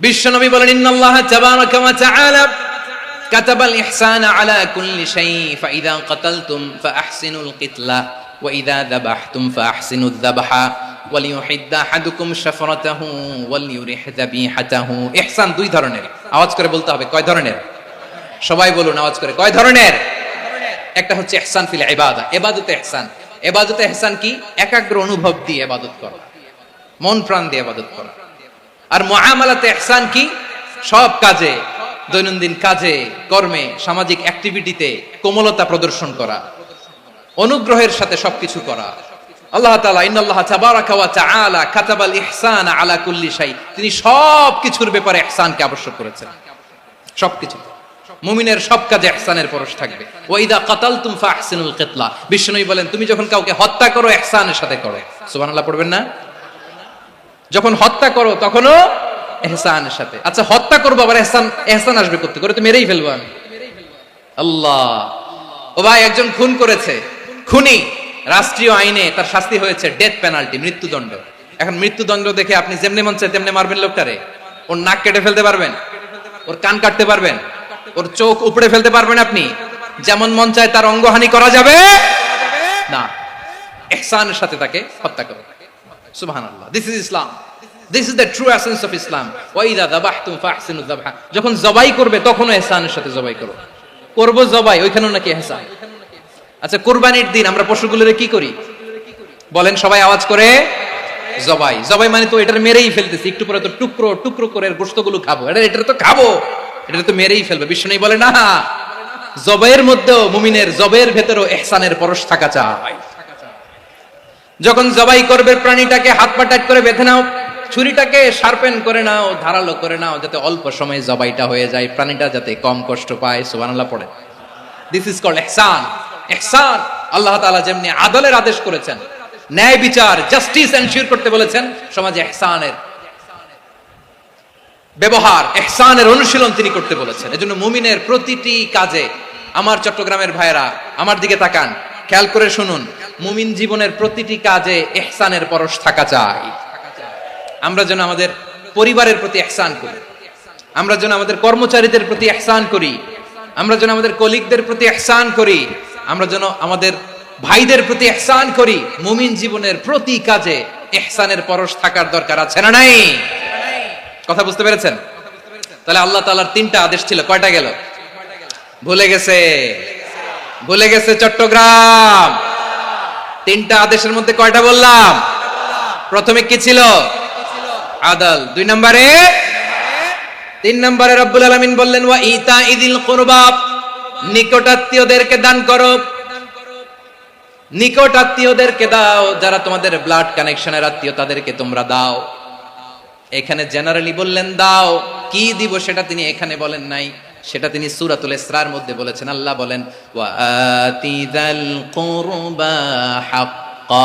A: বিশ্বনবী বলেন ইন্নাল্লাহা তাবারাকা ওয়া তাআলা কাতাবাল ইহসানা আলা কুল্লি শাই ফাইযা কাতালতুম ফাআহসিনুল কিতলা ওয়া ইযা যাবাহতুম ফাআহসিনুয যাবহা ওয়ালিয়ুহিদ্দা আহাদুকুম শাফরাতাহু ওয়ালিয়ুরিহ যাবিহাতাহু। ইহসান দুই ধরনের। আওয়াজ করে বলতে হবে কয় ধরনের? সবাই বলুন আওয়াজ করে, কয় ধরনের? একটা হচ্ছে ইহসান ফিল ইবাদা, ইবাদতে ইহসান। ইবাদতে ইহসান কি? একাগ্র অনুভব দিয়ে ইবাদত করা, মন প্রাণ দিয়ে ইবাদত করা। আর মুআমালাতে ইহসান কি? সব কাজে, দৈনন্দিন কাজে, কর্মে, সামাজিক অ্যাক্টিভিটিতে কোমলতা প্রদর্শন করা, অনুগ্রহের সাথে সবকিছু করা। আল্লাহ তাআলা ইন্নাল্লাহা তাবারাকা ওয়া তাআলা কাতাবাল ইহসানা আলা কুল্লি শাই, তিনি সবকিছুর ব্যাপারে ইহসানকে আবশ্যক করেছেন। সবকিছু মুমিনের সব কাজে ইহসানের পরশ থাকবে। ওয়া ইযা কাতালতুম ফাহসিনুল কিতলা, বিশ্বনবী বলেন তুমি যখন কাউকে হত্যা করো ইহসানের সাথে করো। সুবহানাল্লাহ পড়বেন না? যখন হত্যা করো তখনও ইহসানের সাথে। আচ্ছা হত্যা করবো আবার ইহসান আসবে করতে করে, তো মেরেই ফেলবো আমি। আল্লাহ, ও ভাই একজন খুন করেছে, খুনি, রাষ্ট্রীয় আইনে তার শাস্তি হয়েছে ডেথ পেনাল্টি, মৃত্যুদণ্ড। এখন মৃত্যুদণ্ড দেখে আপনি যেমনি মন চায় তেমনি মারবেন লোকটারে? ওর নাক কেটে ফেলতে পারবেন? ওর কান কাটতে পারবেন? ওর চোখ উপড়ে ফেলতে পারবেন আপনি? যেমন মন চায় তার অঙ্গহানি করা যাবে না। ইহসানের সাথে তাকে হত্যা করো। সুবহানাল্লাহ, this is Islam, this is the true essence of Islam. ওয়া ইযা যাবাহতুম ফাহসিনুয যাবহা, যখন জবাই করবে তখনও ইহসানের সাথে জবাই করো। করব জবাই, ওইখানেও নাকি ইহসান। আচ্ছা কুরবানির দিন আমরা পশুগুলোরে কি করি বলেন সবাই আওয়াজ করে? জবাই। জবাই মানে তো এটার মেরেই ফেলতেছি, একটু পরে তো টুকরো টুকরো করে গোশতগুলো খাবো, এটা তো খাবো, এটা তো মেরেই ফেলবে। বিষ্ণু বলে না, জবাইয়ের মধ্যেও মুমিনের জবাইয়ের ভেতরেও ইহসানের পরশ থাকা চাই। যখন জবাই করবে প্রাণীটাকে হাত পা টাইট করে বেঁধে নাও, ছুরিটাকে শার্পেন করে নাও, ধারালো করে নাও, যাতে অল্প সময়ে জবাইটা হয়ে যায়, প্রাণীটা যাতে কম কষ্ট পায়। সুবহানাল্লাহ পড়ে। দিস ইজ কল্ড ইহসান। ইহসান আল্লাহ তাআলা যেমনি আদলের আদেশ করেছেন, ন্যায় বিচার, জাস্টিস এনশিওর করতে বলেছেন, সমাজে ইহসানের ব্যবহার, ইহসানের অনুশীলন তিনি করতে বলেছেন। এজন্য মুমিনের প্রতিটি কাজে, আমার চট্টগ্রামের ভাইরা আমার দিকে তাকান, খেয়াল করে শুনুন, মুমিন জীবনের প্রতিটি কাজে ইহসানের পরশ থাকা চাই। আমরা যেন আমাদের পরিবারের প্রতি ইহসান করি, আমরা যেন আমাদের কর্মচারীদের প্রতি ইহসান করি, আমরা যেন আমাদের কলিগদের প্রতি ইহসান করি, আমরা যেন আমাদের ভাইদের প্রতি ইহসান করি। মুমিন জীবনের প্রতি কাজে ইহসানের পরশ থাকার দরকার আছে না নাই? কথা বুঝতে পেরেছেন? তাহলে আল্লাহ তাআলার তিনটা আদেশ ছিল, কয়টা গেল? ভুলে গেছে, ভুলে গেছে চট্টগ্রাম। তিনটা আদেশের মধ্যে কয়টা বললাম? প্রথমে কি ছিল? আদল। 2 নম্বরে, 3 নম্বরে রব্বুল আলামিন বললেন ওয়া ইতাইযিল কুরবা, নিকটাত্মীয়দেরকে দান করো। নিকটাত্মীয়দেরকে দাও, যারা তোমাদের ব্লাড কানেকশনের আত্মীয় তাদেরকে তোমরা দাও। এখানে জেনারেলি বললেন দাও, কি দিব সেটা তিনি এখানে বলেন নাই, সেটা তিনি সূরাতুল ইসরার মধ্যে বলেছেন। আল্লাহ বলেন ওয়া আতিযাল কুরবা হাক্কা,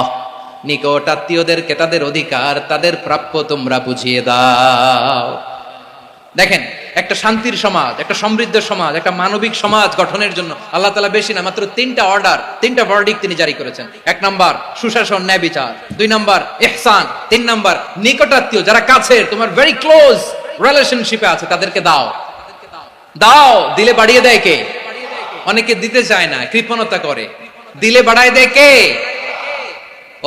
A: নিকটাত্মীয়দেরকে তাদের অধিকার, তাদের প্রাপ্য তোমরা বুঝিয়ে দাও। দেখেন, একটা শান্তির সমাজ, একটা সমৃদ্ধ সমাজ, একটা মানবিক সমাজ গঠনের জন্য আল্লাহ তাআলা বেশি না, মাত্র 3টা অর্ডার, 3টা ভার্ডিক্ট তিনি জারি করেছেন। 1 নাম্বার সুশাসন, ন্যায় বিচার। 2 নাম্বার ইহসান। 3 নাম্বার নিকটাত্মীয়, যারা কাছের, তোমার ভেরি ক্লোজ রিলেশনশিপে আছে, তাদেরকে দাও। দাও, দিলে বাড়িয়ে দেয় কে? অনেকে দিতে চায় না, কৃপণতা করে। দিলে বাড়ায় দেয় কে?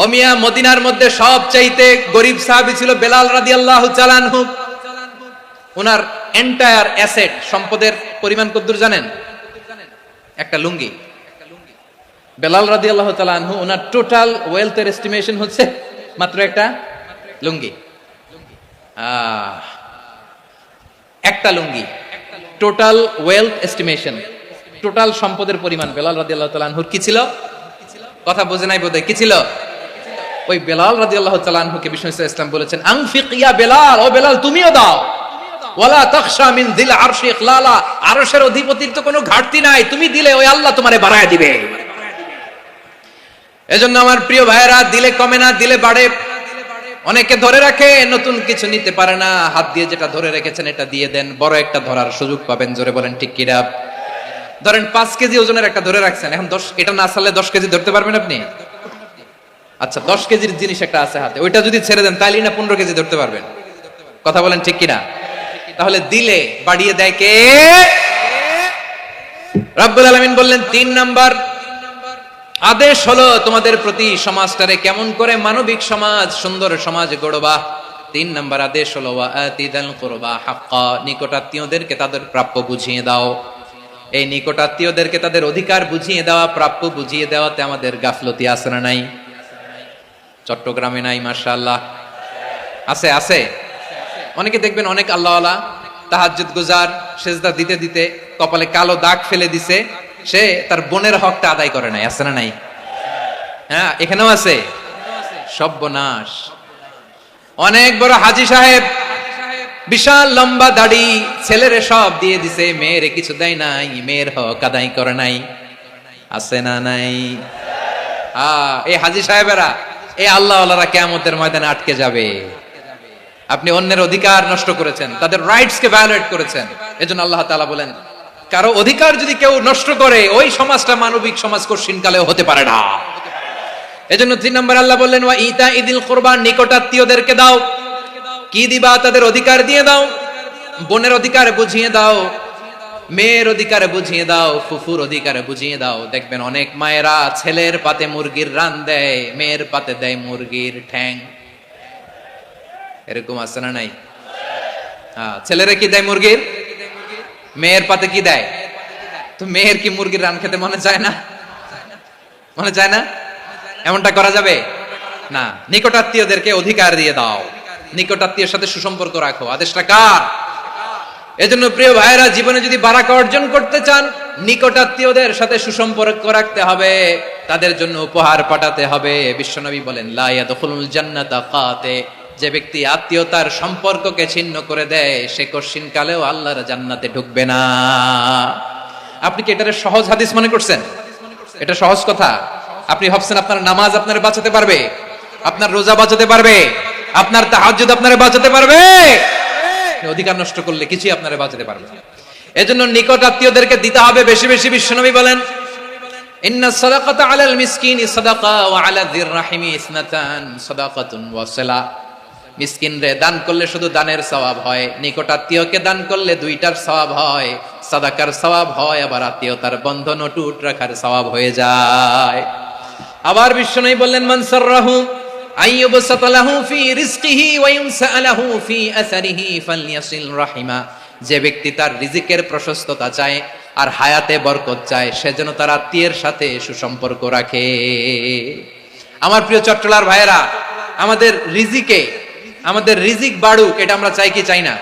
A: ও মিয়া, মদিনার মধ্যে সবচাইতে গরিব সাহাবী ছিল বেলাল রাদিয়াল্লাহু তাআলা আনহু। ওনার এন্টায়ার অ্যাসেট, সম্পদের পরিমাণ কতদূর জানেন? একটা লুঙ্গি। বেলাল রাদিয়াল্লাহু তাআলা আনহু, ওনার টোটাল ওয়েলথের এস্টিমেশন হচ্ছে মাত্র একটা লুঙ্গি। একটা লুঙ্গি, টোটাল ওয়েলথ এস্টিমেশন, টোটাল সম্পদের পরিমাণ বেলাল রাদিয়াল্লাহু তাআলা আনহুর কি ছিল? কথা বোঝে নাই বোধহয়। কি ছিল? ওই বেলাল রাদিয়াল্লাহু তাআলা আনহুকে বিষ্ণু ইসলাম বলেছেন আনফিক ইয়া বেলাল, ও বেলাল তুমিও দাও। ওয়ালা তাখশা মিন যিল আরশি ইখলালা, আরশের অধিপতির তো কোনো ঘাটতি নাই, তুমি দিলে ওই আল্লাহ তোমারে বাড়ায় দিবে। এজন্য আমার প্রিয় ভাইয়েরা, দিলে কমে না, দিলে বাড়ে। অনেকে ধরে রাখে, নতুন কিছু নিতে পারে না, হাত দিয়ে যেটা ধরে রেখেছেন এটা দিয়ে দেন, বড় একটা ধরার সুযোগ পাবেন। জোরে বলেন ঠিক কি না? ধরেন 5 কেজি ওজনের একটা ধরে রাখছেন, এখন 10, এটা না চাললে 10 কেজি ধরতে পারবেন আপনি? আচ্ছা, 10 কেজির জিনিস একটা আছে হাতে, ওইটা যদি ছেড়ে দেন তাইলে না 15 কেজি ধরতে পারবেন। কথা বলেন ঠিক কি না? তাহলে দিলে বাড়িয়ে দেয় কে? রব্বুল আলামিন বললেন 3 নাম্বার আদেশ হলো তোমাদের প্রতি সমাজটারে কেমন করে মানবিক সমাজ, সুন্দর সমাজ গড়বা। 3 নাম্বার আদেশ হলো ওয়া আতিযাল কুরবা হাক্কা, নিকটাত্মীয়দেরকে তাদের প্রাপ্য বুঝিয়ে দাও। এই নিকটাত্মীয়দেরকে তাদের অধিকার বুঝিয়ে দেওয়া, প্রাপ্য বুঝিয়ে দেওয়াতে আমাদের গাফলতি আছে না নাই? চট্টগ্রামে নাই? মাশাআল্লাহ আছে, আছে। অনেকে দেখবেন অনেক আল্লাহওয়ালা, তাহাজ্জুদ গুজার, সেজদা দিতে দিতে কপালে কালো দাগ ফেলে দিছে, সে তার বোনের হকটা আদায় করে নাই। আছে না নাই? হ্যাঁ, এখানেও আছে। সর্বনাশ। অনেক বড় হাজী সাহেব, বিশাল লম্বা দাড়ি, ছেলেরে সব দিয়ে দিছে, মেয়েরে কিছু দেয় নাই, মেয়ের হক আদায় করে নাই। আছে না নাই? এই হাজী সাহেবেরা, এই আল্লাহওয়ালারা কিয়ামতের ময়দানে আটকে যাবে। আপনি অন্যের অধিকার নষ্ট করেছেন, তাদের রাইটস কে ভায়োলেট করেছেন। এজন্য আল্লাহ তাআলা বলেন, কারো অধিকার যদি কেউ নষ্ট করে, ওই সমাজটা মানবিক সমাজ কঠিন কালেও হতে পারে না। এজন্য 3 নম্বর আল্লাহ বললেন ওয়া ইতাইযিল কুরবা, নিকটাত্মীয়দেরকে দাও। কি দিবা? তাদের অধিকার দিয়ে দাও। বোনের অধিকার বুঝিয়ে দাও, মেয়ের অধিকার বুঝিয়ে দাও, ফুফুর অধিকার বুঝিয়ে দাও। দেখবেন অনেক মায়েরা ছেলের পাতে মুরগির রান দেয়, মেয়ের পাতে দেয় মুরগির ঠ্যাং। এরকম আছে না নাই? ছেলেরা কি দেয়? মুরগির। মেয়ের পাতে কি দেয়? তো মেয়ের কি মুরগির রান খেতে মনে চায় না? মনে চায় না? এমনটা করা যাবে না। নিকটাত্মীয়দেরকে অধিকার দিয়ে দাও, নিকটাত্মীয়ের সাথে সুসম্পর্ক রাখো। আদেশটা কার? এজন্য প্রিয় ভাইয়েরা, জীবনে যদি বারাকা অর্জন করতে চান, নিকটাত্মীয়দের সাথে সুসম্পর্ক রাখতে হবে, তাদের জন্য উপহার পাঠাতে হবে। বিশ্বনবী বলেন লা ইয়াদখুলুল জান্নাতা কাতে, যে ব্যক্তি আত্মীয়তার সম্পর্ককে ছিন্ন করে দেয়, সে কঠিন কালেও আল্লাহর জান্নাতে ঢুকবে না। আপনি কি এটারে সহজ হাদিস মনে করছেন? এটা সহজ কথা? আপনি ভাবছেন আপনার নামাজ আপনারে বাঁচাতে পারবে, আপনার রোজা বাঁচাতে পারবে, আপনার তাহাজ্জুদ আপনারে বাঁচাতে পারবে? অধিকার নষ্ট করলে কিছুই আপনারে বাঁচাতে পারবে না। এজন্য নিকট আত্মীয়দেরকে দিতে হবে বেশি বেশি। বিশ্বনবী বলেন ইন্না সাদাকাতা আলাল মিসকিনি সাদাকা ওয়া আলা যির রাহিমি ইসনাতান সাদাকাতুন ওয়া সিলা। মিসকিনরে দান করলে শুধু দানের সওয়াব হয়, নিকট আত্মীয়কে দান করলে 2টার সওয়াব হয়, সাদাকার সওয়াব হয়, আবার আত্মীয়তার বন্ধন অটুট রাখার সওয়াব হয়ে যায়। আবার বিশ্বনবী বললেন মান সাররাহু আইয়ুবসাতা লাহু ফি রিজকিহি ওয়া ইউনসা লাহু ফি আসারিহি ফালইয়াসিল রাহিমা। যে ব্যক্তি তার রিজিকের প্রশস্ততা চায় আর হায়াতে বরকত চায়, সে যেন তার আত্মীয়ের সাথে সুসম্পর্ক রাখে। আমার প্রিয় চট্টলার ভাইয়েরা, আমাদের রিজিক বাড়ুক, এটা আমরা চাই কি চাই না?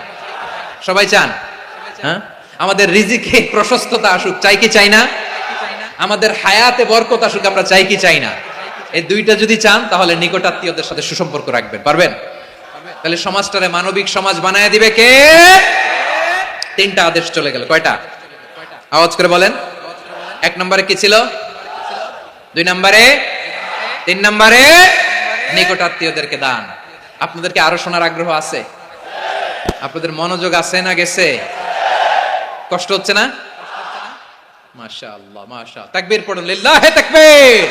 A: সবাই চান? হ্যাঁ, আমাদের রিজিকে প্রশস্ততা আসুক, চাই কি চাই না? আমাদের হায়াতে বরকত আসুক, আমরা চাই কি চাই না? এই দুইটা যদি চান তাহলে নিকট আত্মীয়দের সাথে সুসম্পর্ক রাখবেন, পারবেন? তাহলে সমাজটারে মানবিক সমাজ বানায় দিবে কে? তিনটা আদেশ চলে গেল। কয়টা? আওয়াজ করে বলেন। 1 নম্বরে কি ছিল? 2 নম্বরে, 3 নম্বরে নিকট আত্মীয়দেরকে দান। আপনাদেরকে আরো শোনার আগ্রহ আছে? আপনাদের মনোযোগ আছে না গেছে? কষ্ট হচ্ছে না? মাশাআল্লাহ, মাশাআল্লাহ। তাকবীর পড়ুন, লিল্লাহি তাকবীর।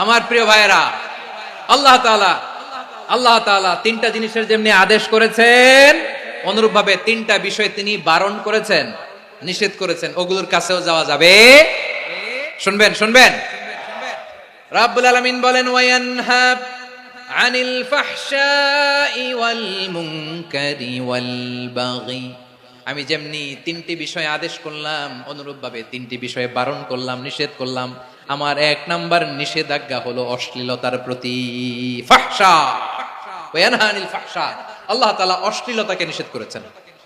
A: আমার প্রিয় ভাইয়েরা, আল্লাহ তাআলা তিনটা জিনিসের যেমনি আদেশ করেছেন, অনুরূপ ভাবে তিনটা বিষয় তিনি বারণ করেছেন, নিষেধ করেছেন। ওগুলোর কাছেও যাওয়া যাবে। শুনবেন। রাব্বুল আলামিন বলেন, ওয়ায়ানহা আনিল ফাহশাই ওয়াল মুনকারি ওয়াল বাগি। আমি যেমনি তিনটি বিষয় আদেশ করলাম, অনুরূপ ভাবে তিনটি বিষয়ে বারণ করলাম, নিষেধ করলাম। আমার 1 নাম্বার নিষেধাজ্ঞা হলো অশ্লীলতার প্রতি। ফাহশা, ওয়ায়ানহা আনিল ফাহশা, আল্লাহ তাআলা অশ্লীলতাকে নিষেধ করেছেন।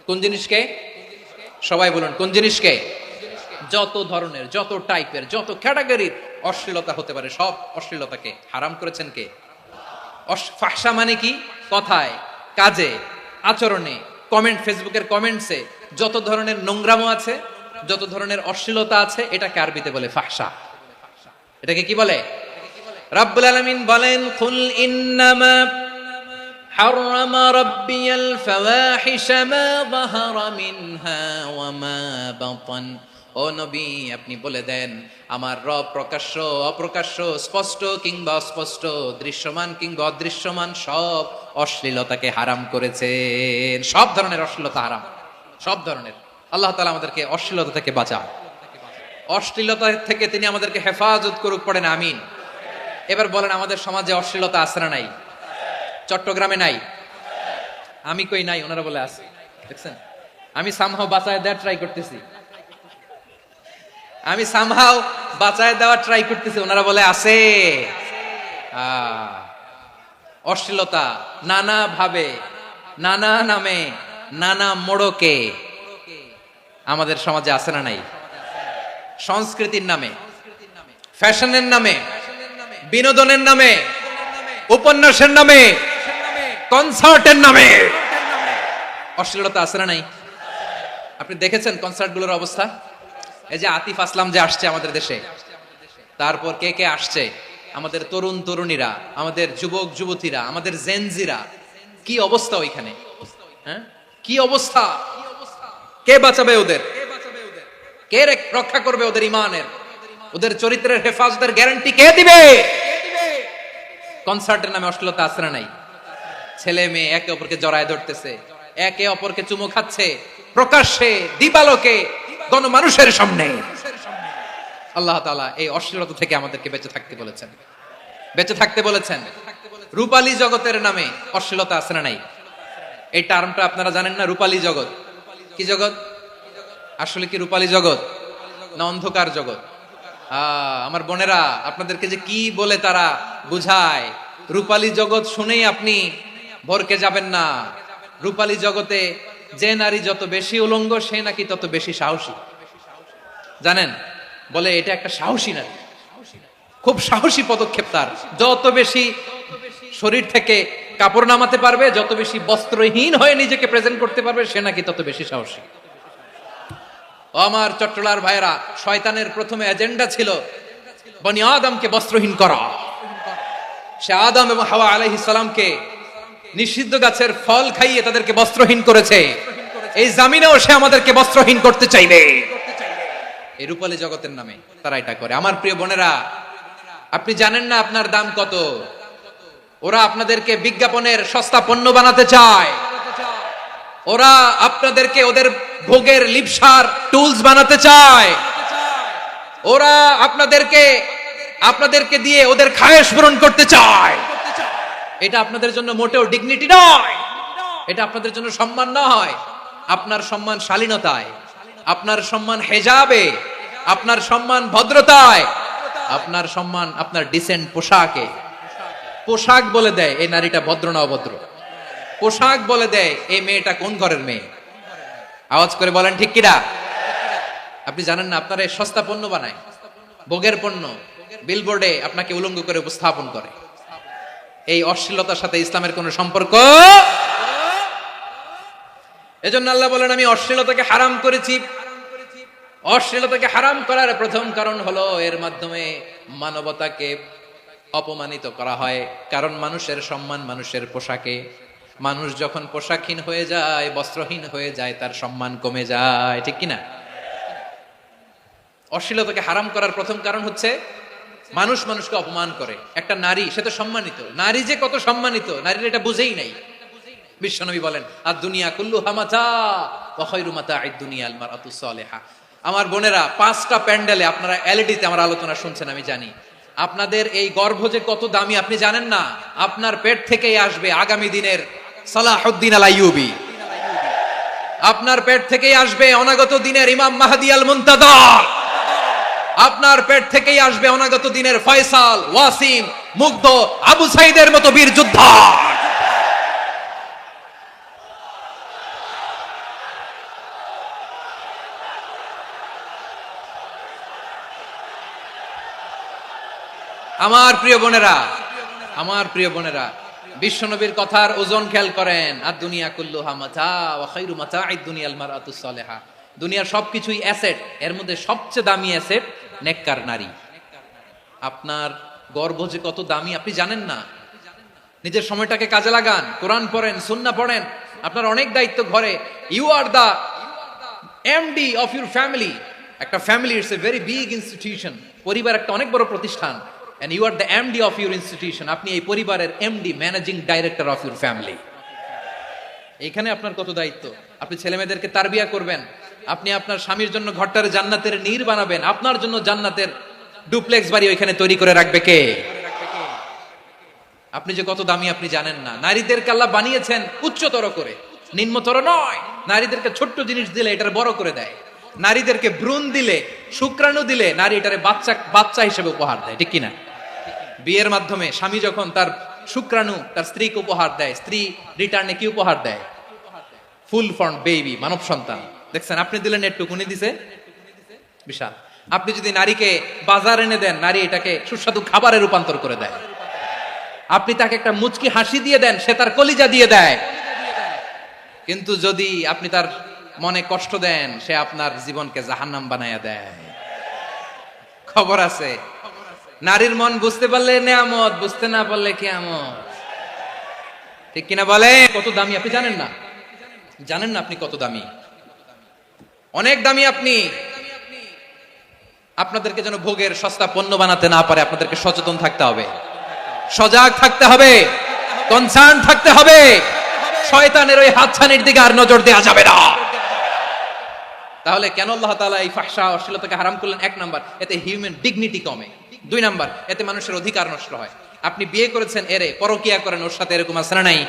A: কোন জিনিসকে? সবাই বলুন, কোন জিনিসকে? যত ধরনের, যত টাইপের, যত ক্যাটাগরির অশ্লীলতা হতে পারে, সব অশ্লীলতাকে হারাম করেছেন কে? ফাহশা মানে কি? কথায়, কাজে, আচরণে, কমেন্ট, ফেসবুকের কমেন্টসে যত ধরনের নোংরামো আছে, যত ধরনের অশ্লীলতা আছে, এটাকে আরবিতে বলে ফাহশা। এটাকে কি বলে? রাব্বুল আলামিন বলেন, কুল ইন্নামা হারামা রাব্বিয়াল ফাওয়াহিশা মা যাহারা মিনহা ওয়া মা বাতান। ও নবী, আপনি বলে দেন, আমার রব প্রকাশ্য, অপ্রকাশ্য, স্পষ্ট কিংবা অস্পষ্ট, দৃশ্যমান কিংবা অদৃশ্যমান সব অশ্লীলতাকে হারাম করেছেন। সব ধরনের অশ্লীলতা হারাম, সব ধরনের। আল্লাহ তাআলা আমাদেরকে অশ্লীলতা থেকে বাঁচান, অশ্লীলতা থেকে তিনি আমাদেরকে হেফাজত করুক, পড়েন আমিন। এবার বলেন, আমাদের সমাজে অশ্লীলতা আছে না নাই? চট্টগ্রামে নাই? আমি কই নাই, ওনারা বলে আছে। দেখছেন, আমি সামহাও বাঁচায় দেওয়ার ট্রাই করতেছি, ওনারা বলে আছে। অশ্লীলতা নানা ভাবে, নানা নামে, নানা মোড়কে আমাদের সমাজে আছে না নাই? সংস্কৃতির নামে, ফ্যাশনের নামে, বিনোদনের নামে, উপন্যাসের নামে, কনসার্টের নামে অশ্লীলতা আছে না নাই? আপনি দেখেছেন কনসার্টগুলোর অবস্থা? এই যে আতিফ আসলাম যে আসছে আমাদের দেশে, তারপর কে কে আসছে, আমাদের তরুণ তরুণীরা, আমাদের যুবক যুবতীরা, আমাদের জেনজিরা, কি অবস্থা ওইখানে? হ্যাঁ, কি অবস্থা? কে বাঁচাবে ওদের? কে রক্ষা করবে ওদের ইমানের, ওদের চরিত্রের হেফাজতের গ্যারান্টি কে দিবে? কনসার্টের নামে অশ্লীলতা আছে না নাই? ছেলে মেয়ে একে অপরকে জড়ায় ধরতেছে, একে অপরকে চুমু খাচ্ছে, প্রকাশ্যে, দিবালোকে, গণমানুষের সামনে। আল্লাহ তাআলা এই অশ্লীলতা থেকে আমাদেরকে বেঁচে থাকতে বলেছেন। রূপালী জগতের নামে অশ্লীলতা আছে না নাই? এই টার্মটা আপনারা জানেন না? রূপালী জগৎ কি জগৎ? আসলে কি রূপালী জগৎ না অন্ধকার জগৎ? আমার বোনেরা, আপনাদেরকে যে কি বলে তারা বুঝায়, রূপালী জগৎ শুনেই আপনি ভরকে যাবেন না। রূপালী জগতে যে নারী যত বেশি উলঙ্গ, সে নাকি তত বেশি সাহসী। জানেন, বলে এটা একটা সাহসী নারী, খুব সাহসী পদক্ষেপ তার। যত বেশি শরীর থেকে কাপড় নামাতে পারবে, যত বেশি বস্ত্রহীন হয়ে নিজেকে প্রেজেন্ট করতে পারবে, সে নাকি তত বেশি সাহসী। আমার চট্টলার ভাইয়েরা, শয়তানের প্রথমে এজেন্ডা ছিল বনি আদমকে বস্ত্রহীন করা। সে আদম এবং হাওয়া আলাইহিস সালামকে নিষিদ্ধ গাছের ফল খাইয়ে তাদেরকে বস্ত্রহীন করেছে। এই জামিনেও সে আমাদেরকে বস্ত্রহীন করতে চাইবে। এই রূপালী জগতের নামে তারা এটা করে। আমার প্রিয় বোনেরা, আপনি জানেন না আপনার দাম কত? ওরা আপনাদেরকে বিজ্ঞাপনের সস্তা পণ্য বানাতে চায়। ওরা আপনাদেরকে ওদের ভোগের লিপসার টুলস বানাতে চায়। ওরা আপনাদেরকে দিয়ে ওদের খায়েশ পূরণ করতে চায়। এটা আপনাদের জন্য মোটেও ডিগনিটি নয়, এটা আপনাদের জন্য সম্মান নয়। আপনার সম্মান শালীনতায়, আপনার সম্মান হেজাবে, আপনার সম্মান ভদ্রতায়, আপনার সম্মান আপনার ডিসেন্ট পোশাকে। পোশাক বলে দেয় এই নারীটা ভদ্র না অভদ্র, পোশাক বলে দেয় এই মেয়েটা কোন ঘরের মেয়ে। আওয়াজ করে বলেন ঠিক কিনা? আপনি জানেন না আপনারা এই সস্তা পণ্য বানায়, ভোগের পণ্য, বিলবোর্ডে আপনাকে উলঙ্গ করে উপস্থাপন করে। এই অশ্লীলতার সাথে ইসলামের কোন সম্পর্ক। এজন্য আল্লাহ বলেন আমি অশ্লীলতাকে হারাম করেছি। অশ্লীলতাকে হারাম করার প্রথম কারণ হলো এর মাধ্যমে মানবতাকে অপমানিত করা হয়। কারণ মানুষের সম্মান মানুষের পোশাকে। মানুষ যখন পোশাকহীন হয়ে যায়, বস্ত্রহীন হয়ে যায়, তার সম্মান কমে যায়, ঠিক কিনা? অশ্লীলতাকে হারাম করার প্রথম কারণ হচ্ছে মানুষ মানুষকে অপমান করে। একটা নারী, সে তো সম্মানিত, নারী যে কত সম্মানিত নারীর এটা বুঝেই নাই। বিশ্বনবী বলেন আর দুনিয়া কুল্লুহা মাতা ওয়া খায়রু মাতা'আদ দুনিয়া আল মারআতুস সালিহা। আমার বোনেরা, 5টা প্যান্ডেলে আপনারা এলইডিতে আমার আলোচনা শুনছেন, আমি জানি। আপনাদের এই গর্ভ যে কত দামি আপনি জানেন না। আপনার পেট থেকেই আসবে আগামী দিনের সালাহুদ্দিন আল আইয়ুবী। আপনার পেট থেকেই আসবে অনাগত দিনের ইমাম মাহদী আল মুনতাযর। আপনার পেট থেকেই আসবে অনাগত দিনের ফয়সাল, ওয়াসিম, মুগ্ধ, আবু সাইদের মতো বীর যোদ্ধা। আমার প্রিয় বোনেরা, আমার প্রিয় বোনেরা, বিশ্বনবীর কথার ওজন খেয়াল করেন। আর দুনিয়া কুল্লুহা মাতা ওয়া খায়রু মাতা'আদ দুনিয়া আল মারআতুস সালিহা। দুনিয়ার সবকিছুই অ্যাসেট, এর মধ্যে সবচেয়ে দামি অ্যাসেট নেককার নারী। আপনার গর্ভ যে কত দামি আপনি জানেন না। নিজের সময়টাকে কাজে লাগান, কোরআন পড়েন, সুন্নাহ পড়েন। আপনার অনেক দায়িত্ব ঘরে। You are the MD of your family. একটা family it's a very big institution. পরিবার একটা অনেক বড় প্রতিষ্ঠান। and you are the MD of your institution. আপনি এই পরিবারের MD, managing director of your family. এখানে আপনার কত দায়িত্ব। আপনি ছেলেমেয়েদেরকে তারবিয়া করবেন, আপনি আপনার স্বামীর জন্য ঘরটারে জান্নাতের নীর বানাবেন, আপনার জন্য জান্নাতের ডুপ্লেক্স বাড়ি ওইখানে তৈরি করে রাখবে কে? আপনি যে কত দামি আপনি জানেন না। নারীদেরকে আল্লাহ বানিয়েছেন উচ্চতর করে, নিম্নতর নয়। নারীদেরকে ছোট্ট জিনিস দিলে এটার বড় করে দেয়। নারীদেরকে ভ্রূণ দিলে, শুক্রাণু দিলে নারী এটারে বাচ্চা হিসেবে উপহার দেয়, ঠিক কিনা? বিয়ের মাধ্যমে স্বামী যখন তার শুক্রাণু তার স্ত্রীকে উপহার দেয়, স্ত্রী রিটার্নে কি উপহার দেয়? ফুল ফর্ম বেবি, মানব সন্তান। দেখছেন, আপনি দিলেন একটু, উনি দিছে বিশাল। আপনি যদি নারীকে বাজার এনে দেন, নারী এটাকে সুস্বাদু খাবারে রূপান্তর করে দেয়। আপনি তাকে একটা মুচকি হাসি দিয়ে দেন, সে তার কলিজা দিয়ে দেয়। কিন্তু যদি আপনি তার মনে কষ্ট দেন, সে আপনার জীবনকে জাহান্নাম বানায়া দেয়। খবর আছে, নারীর মন বুঝতে পারলে নেয়ামত, বুঝতে না পারলে কিয়ামত, ঠিক কিনা বলে? কত দামি আপনি জানেন না। জানেন না আপনি কত দামি, অনেক দামি আপনি। আপনাদেরকে যেন ভোগের সস্তা পণ্য বানাতে না পারে, আপনাদেরকে সচেতন থাকতে হবে, সজাগ থাকতে হবে, কনসার্ন থাকতে হবে। শয়তানের ওই হাতছানির দিকে আর নজর দেওয়া যাবে না। তাহলে কেন আল্লাহ তাআলা এই ফাহশা অশ্লীলতাকে হারাম করলেন? 1 নাম্বার, এতে হিউম্যান ডিগনিটি কমে। 2 নাম্বার, এতে মানুষের অধিকার নষ্ট হয়। আপনি বিয়ে করেছেন এরে, পরকিয়া করেন ওর সাথে, এরকম আছে না নাই?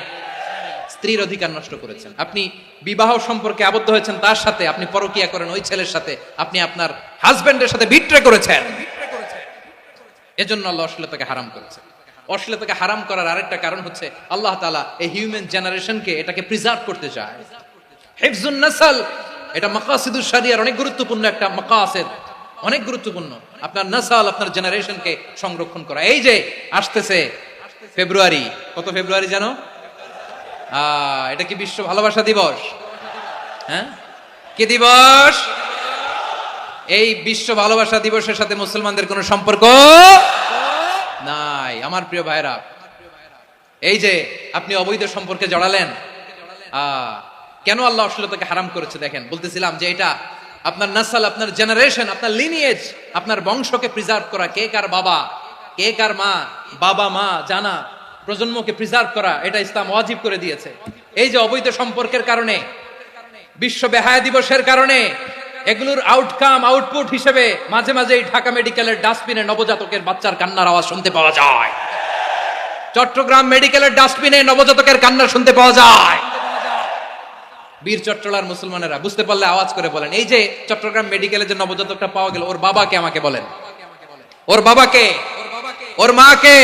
A: স্ত্রীর অধিকার নষ্ট করেছেন। আপনি বিবাহ সম্পর্কে আবদ্ধ হয়েছেন তার সাথে, আপনি পরকিয়া করেন ওই ছেলের সাথে, আপনি আপনার হাজবেন্ডের সাথে বিট্রে করেছেন। এজন্য আল্লাহ অশ্লীলতাকে হারাম করেছেন। অশ্লীলতাকে হারাম করার আরেকটা কারণ হচ্ছে আল্লাহ তাআলা এই হিউম্যান জেনারেশনকে এটাকে প্রিজার্ভ করতে চায়। হিফজুন নাসল, এটা মাকাসিদুশ শরিয়ার অনেক গুরুত্বপূর্ণ একটা মাকাসিদ, অনেক গুরুত্বপূর্ণ। আপনার নাসল, আপনার জেনারেশনকে সংরক্ষণ করা। এই যে আসতেছে ফেব্রুয়ারি, কত ফেব্রুয়ারি জানো? এটা কি বিশ্ব ভালোবাসা দিবস? হ্যাঁ, কি দিবস? এই বিশ্ব ভালোবাসা দিবসের সাথে মুসলমানদের কোনো সম্পর্ক নাই। আমার প্রিয় ভাইরা, এই যে আপনি অবৈধ সম্পর্কে জড়ালেন, কেন আল্লাহ অশ্লীলতাকে হারাম করেছে দেখেন। বলতেছিলাম যে এটা আপনার নাসল, আপনার জেনারেশন, আপনার লিনিয়েজ, আপনার বংশকে প্রিজার্ভ করা। কে কার বাবা, কে কার মা, বাবা মা জানা, প্রজন্মকে প্রিজার্ভ করা, এটা ইসলাম ওয়াজিব করে দিয়েছে। এই যে অবৈধ সম্পর্কের কারণে বিশ্ব বেহায়া দিবসের কারণে এগুলোর আউটপুট হিসেবে মাঝে মাঝে এই ঢাকা মেডিকেলের ডাস্টবিনে নবজাতকের বাচ্চার কান্নার আওয়াজ শুনতে পাওয়া যায়। চট্টগ্রাম মেডিকেলের ডাস্টবিনে নবজাতকের কান্না শুনতে পাওয়া যায়। বীর চট্টলার মুসলমানেরা বুঝতে পারলে আওয়াজ করে বলেন, এই যে চট্টগ্রাম মেডিকেলে যে নবজাতকটা পাওয়া গেল, ওর বাবাকে আমাকে বলেন, ওর বাবাকে, ওর মাকে,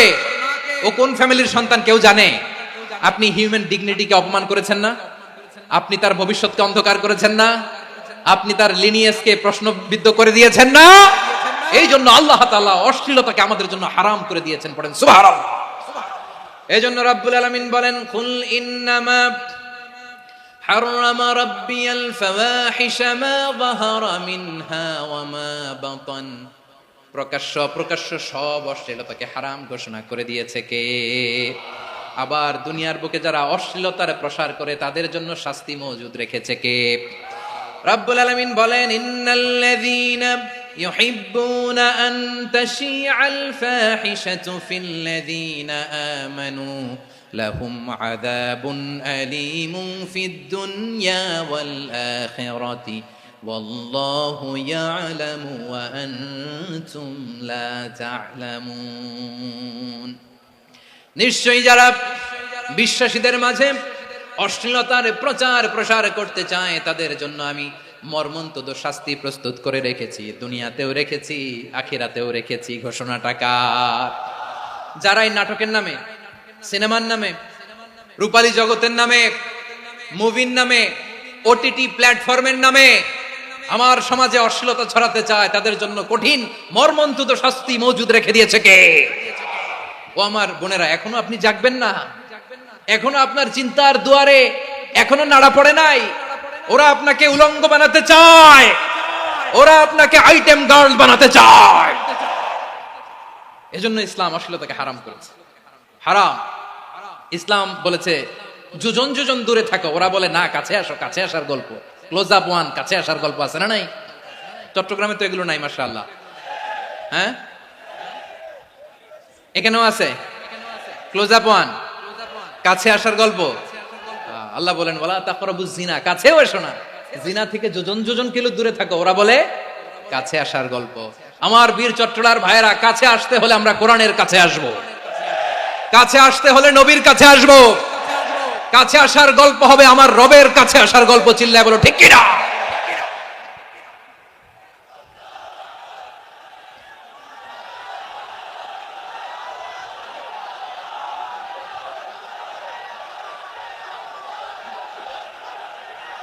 A: ও কোন ফ্যামিলির সন্তান কেউ জানে? আপনি হিউম্যান ডিগনিটিকে অপমান করেছেন না? আপনি তার ভবিষ্যৎকে অন্ধকার করেছেন না? আপনি তার লিনিয়েজকে প্রশ্নবিদ্ধ করে দিয়েছেন না? এই জন্য আল্লাহ তাআলা অশ্লীলতাকে আমাদের জন্য হারাম করে দিয়েছেন। পড়েন সুবহানাল্লাহ। এই জন্য রাব্বুল আলামিন বলেন, কুল ইন্নামা হারামা রাব্বিয়াল ফাওয়াহিশা মা যাহারা মিনহা ওয়া মা বাতান। প্রকাশ্য অপ্রকাশ্য সব অশ্লীলতাকে হারাম ঘোষণা করে দিয়েছে কে? আবার দুনিয়ার বুকে যারা অশ্লীলতার প্রসার করে তাদের জন্য শাস্তি মজুদ রেখেছে কে? রাব্বুল আলামিন বলেন, ইন্নাল্লাযীনা ইউহিব্বুনা আন তাশিআল ফাহিশাতু ফিল্লাযীনা আমানু লাহুম আযাবুন আলীমুন ফিদ দুনিয়া ওয়াল আখিরাতি ওয়াল্লাহু ইয়ালামু ওয়া আনতুম লা তা'লামুন। নিশ্চয়ই যারা বিশ্বাসীদের মাঝে অশ্লীলতার প্রচার প্রসার করতে চায় তাদের জন্য আমি মর্মন্তুদ শাস্তি প্রস্তুত করে রেখেছি, দুনিয়াতেও রেখেছি, আখিরাতেও রেখেছি। ঘোষণাটা কার? যারা এই নাটকের নামে, সিনেমার নামে, রূপালী জগতের নামে, মুভির নামে, ওটিটি প্ল্যাটফর্মের নামে আমার সমাজে অশ্লীলতা ছড়াতে চায় তাদের জন্য কঠিন মর্মন্তুদ শাস্তি মজুদ রেখে দিয়েছে কে? ও আমার বোনেরা, এখনো আপনি জাগবেন না? এখনো আপনার চিন্তার দুয়ারে এখনো নাড়া পড়ে নাই? ওরা আপনাকে উলঙ্গ বানাতে চায়, ওরা আপনাকে আইটেম গার্ল বানাতে চায়। এজন্য ইসলাম অশ্লীলতাকে হারাম করেছে। হারাম। ইসলাম বলেছে যোজন যোজন দূরে থাকো, ওরা বলে না কাছে আসো, কাছে আসার গল্প, ক্লোজ আপ ওয়ান, কাছে আসার গল্প আছে না নাই? চট্টগ্রামে তো এগুলো নাই মাশাআল্লাহ। হ্যাঁ, এখানেও আছে ক্লোজ আপ ওয়ান, কাছে আসার গল্প। আল্লাহ বলেন ওয়ালা তাকরাবুজ জিনা, কাছেও এসো না, জিনা থেকে যোজন যোজন কিলো দূরে থাকো, ওরা বলে কাছে আসার গল্প। আমার বীর চট্টলার ভাইয়েরা, কাছে আসতে হলে আমরা কোরআনের কাছে আসব, কাছে আসতে হলে নবীর কাছে আসব, কাছে আসার গল্প হবে আমার রবের কাছে আসার গল্প। চিল্লায় বলো ঠিক কিনা?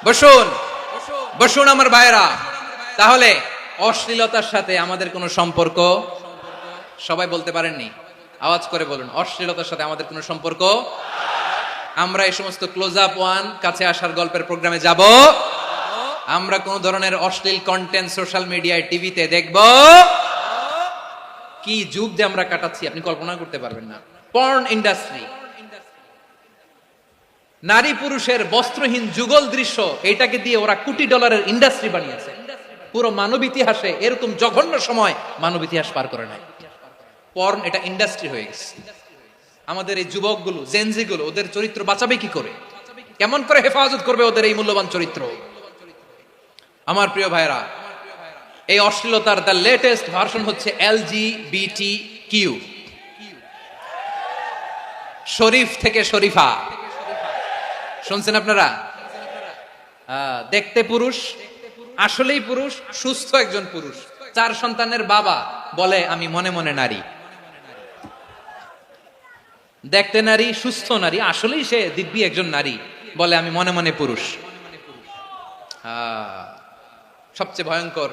A: বসুন বসুন আমার ভাইয়েরা। তাহলে অশ্লীলতার সাথে আমাদের কোনো সম্পর্ক? সবাই বলতে পারেননি, আওয়াজ করে বলুন, অশ্লীলতার সাথে আমাদের কোনো সম্পর্ক? আমরা এই সমস্ত ক্লোজ আপ ওয়ান, কাছে আসার গল্পের প্রোগ্রামে যাব? আমরা কোন ধরনের অশ্লীল কন্টেন্ট সোশ্যাল মিডিয়ায়, টিভিতে দেখব? কি যুগ যে আমরা কাটাচ্ছি আপনি কল্পনা করতে পারবেন না। পর্ন ইন্ডাস্ট্রি, নারী পুরুষের বস্ত্রহীন যুগল দৃশ্য, এটাকে দিয়ে ওরা কোটি ডলারের ইন্ডাস্ট্রি বানিয়েছে। পুরো মানব ইতিহাসে এরকম জঘন্য সময় মানব ইতিহাস পার করে নাই। পর্ন এটা ইন্ডাস্ট্রি হয়ে গেছে। আমাদের এই যুবকগুলো, জেনজিগুলো, ওদের চরিত্র বাঁচাবে কি করে? কেমন করে হেফাজত করবে ওদের এই মূল্যবান চরিত্র? আমার প্রিয় ভাইরা, এই অশ্লীলতার দ্য লেটেস্ট ভার্সন হচ্ছে LGBT-Q, শরীফ থেকে শরীফা। শুনছেন আপনারা? দেখতে পুরুষ, আসলেই পুরুষ, সুস্থ একজন পুরুষ, 4 সন্তানের বাবা, বলে আমি মনে মনে নারী। দেখতে নারী, সুস্থ নারী, আসলেই সে দিব্যি একজন নারী, বলে আমি মনে মনে পুরুষ। সবচেয়ে ভয়ঙ্কর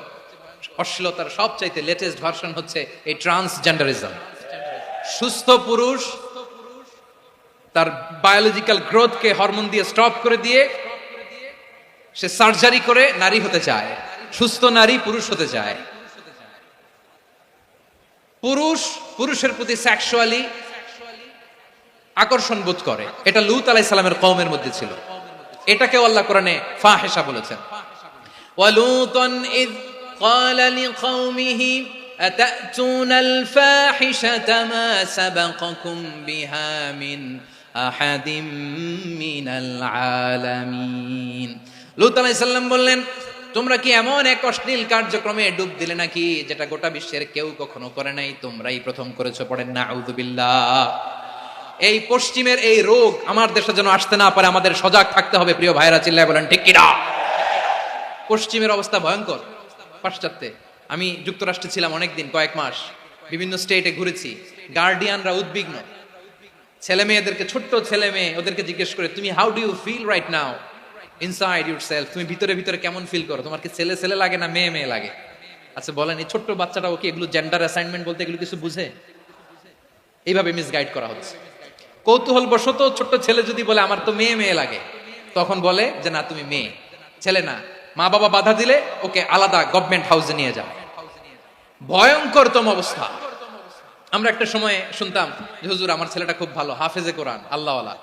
A: অশ্লীলতার সবচাইতে লেটেস্ট ভার্সন হচ্ছে এই ট্রান্সজেন্ডারিজম। সুস্থ পুরুষ তার বায়োলজিক্যাল গ্রোথকে হরমোন দিয়ে স্টপ করে দিয়ে সে সার্জারি করে নারী হতে চায়। সুস্থ নারী পুরুষ হতে চায়। পুরুষ পুরুষের প্রতি সেক্সুয়ালি আকর্ষণ বোধ করে। এটা লূত আলাইহিস সালামের কওমের মধ্যে ছিল। এটাকে আল্লাহ কোরআনে ফাহিশা বলেছেন। ওয়ালুতান ইয ক্বালা লিকাওমিহি আতাতুনাল ফাহিশাতা মা সাবাকাকুম বিহা মিন আহাদিম মিনাল আলামিন। লূত আলাইহিস সালাম বললেন, তোমরা কি এমন এক অশ্লীল কার্যক্রমে ডুব দিলে নাকি যেটা গোটা বিশ্বের কেউ কখনো করে নাই, তোমরাই প্রথম করেছো? পড়েন নাউযুবিল্লাহ। এই পশ্চিমের এই রোগ আমার দেশে যেন আসতে না পারে, আমাদের সজাগ থাকতে হবে। প্রিয় ভাইরা, চিল্লায় বলেন ঠিক কিনা? পশ্চিমের অবস্থা ভয়ঙ্কর। পাশ্চাত্যে আমি যুক্তরাষ্ট্রে ছিলাম অনেকদিন, কয়েক মাস, বিভিন্ন স্টেটে ঘুরেছি। গার্ডিয়ানরা উদ্বিগ্ন, ছেলে মেয়েদেরকে, ছোট্ট ছেলে মেয়ে, ওদেরকে জিজ্ঞেস করে, তুমি how do you feel right now inside yourself? তুমি ভিতরে ভিতরে কেমন ফিল করো? তোমার কি ছেলে ছেলে লাগে না মেয়ে মেয়ে লাগে? আচ্ছা বলেন, এই ছোট্ট বাচ্চাটাও কি এগুলো জেন্ডার অ্যাসাইনমেন্ট বলতে এগুলো কিছু বুঝে? এইভাবে মিসগাইড করা হচ্ছে। কৌতূহল বশত ছোট্ট ছেলে যদি বলে আমার তো মেয়ে মেয়ে লাগে, তখন বলে যে না তুমি মেয়ে, ছেলে না। মা বাবা বাধা দিলে ওকে আলাদা গভর্নমেন্ট হাউসে নিয়ে যাও। ভয়ঙ্করতম অবস্থা। আমরা একটা সময় শুনতাম যে হুজুর আমার ছেলেটা খুব ভালো, হাফেজে কোরআন, আল্লাহওয়ালা।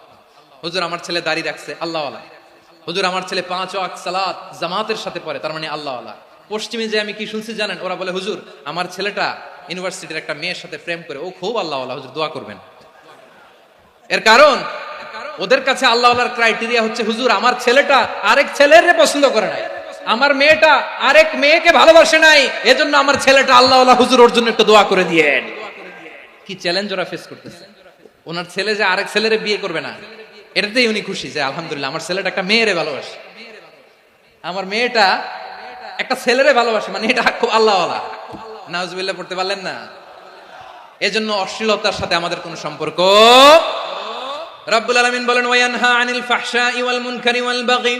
A: হুজুর আমার ছেলে দাড়ি রাখছে, আল্লাহওয়ালা। হুজুর আমার ছেলে 5 ওয়াক্ত সালাত জামাতের সাথে পড়ে, তার মানে আল্লাহওয়ালা। পশ্চিমে যে আমি কি শুনছি জানেন? ওরা বলে হুজুর আমার ছেলেটা ইউনিভার্সিটির একটা মেয়ের সাথে প্রেম করে, ও খুব আল্লাহওয়ালা, হুজুর দোয়া করবেন। এর কারণ ওদের কাছে আল্লাহওয়ালার ক্রাইটেরিয়া হচ্ছে হুজুর আমার ছেলেটা আরেক ছেলের পছন্দ করে নাই, আমার মেয়েটা আরেক মেয়েকে ভালোবাসে নাই, এজন্য আমার ছেলেটা আল্লাহওয়ালা, হুজুর ওর জন্য একটু দোয়া করে দিয়েন। কি চ্যালেঞ্জ ওরা ফেস করতেছে। ওনার ছেলে যে আরেক ছেলেরে বিয়ে করবে না, এটাতেই উনি খুশি যে আলহামদুলিল্লাহ আমার ছেলেটা একটা মেয়েরে ভালোবাসে, আমার মেয়েটা একটা ছেলেরে ভালোবাসে, মানে এটা খুব আল্লাহওয়ালা। নাউজুবিল্লাহ পড়তে পারলেন না? এজন্য অশ্লীলতার সাথে আমাদের কোনো সম্পর্ক। রব্বুল আলামিন বলেন ওয়ায়ানহা আনিল ফাহশাই ওয়াল মুনকারি ওয়াল বাগি।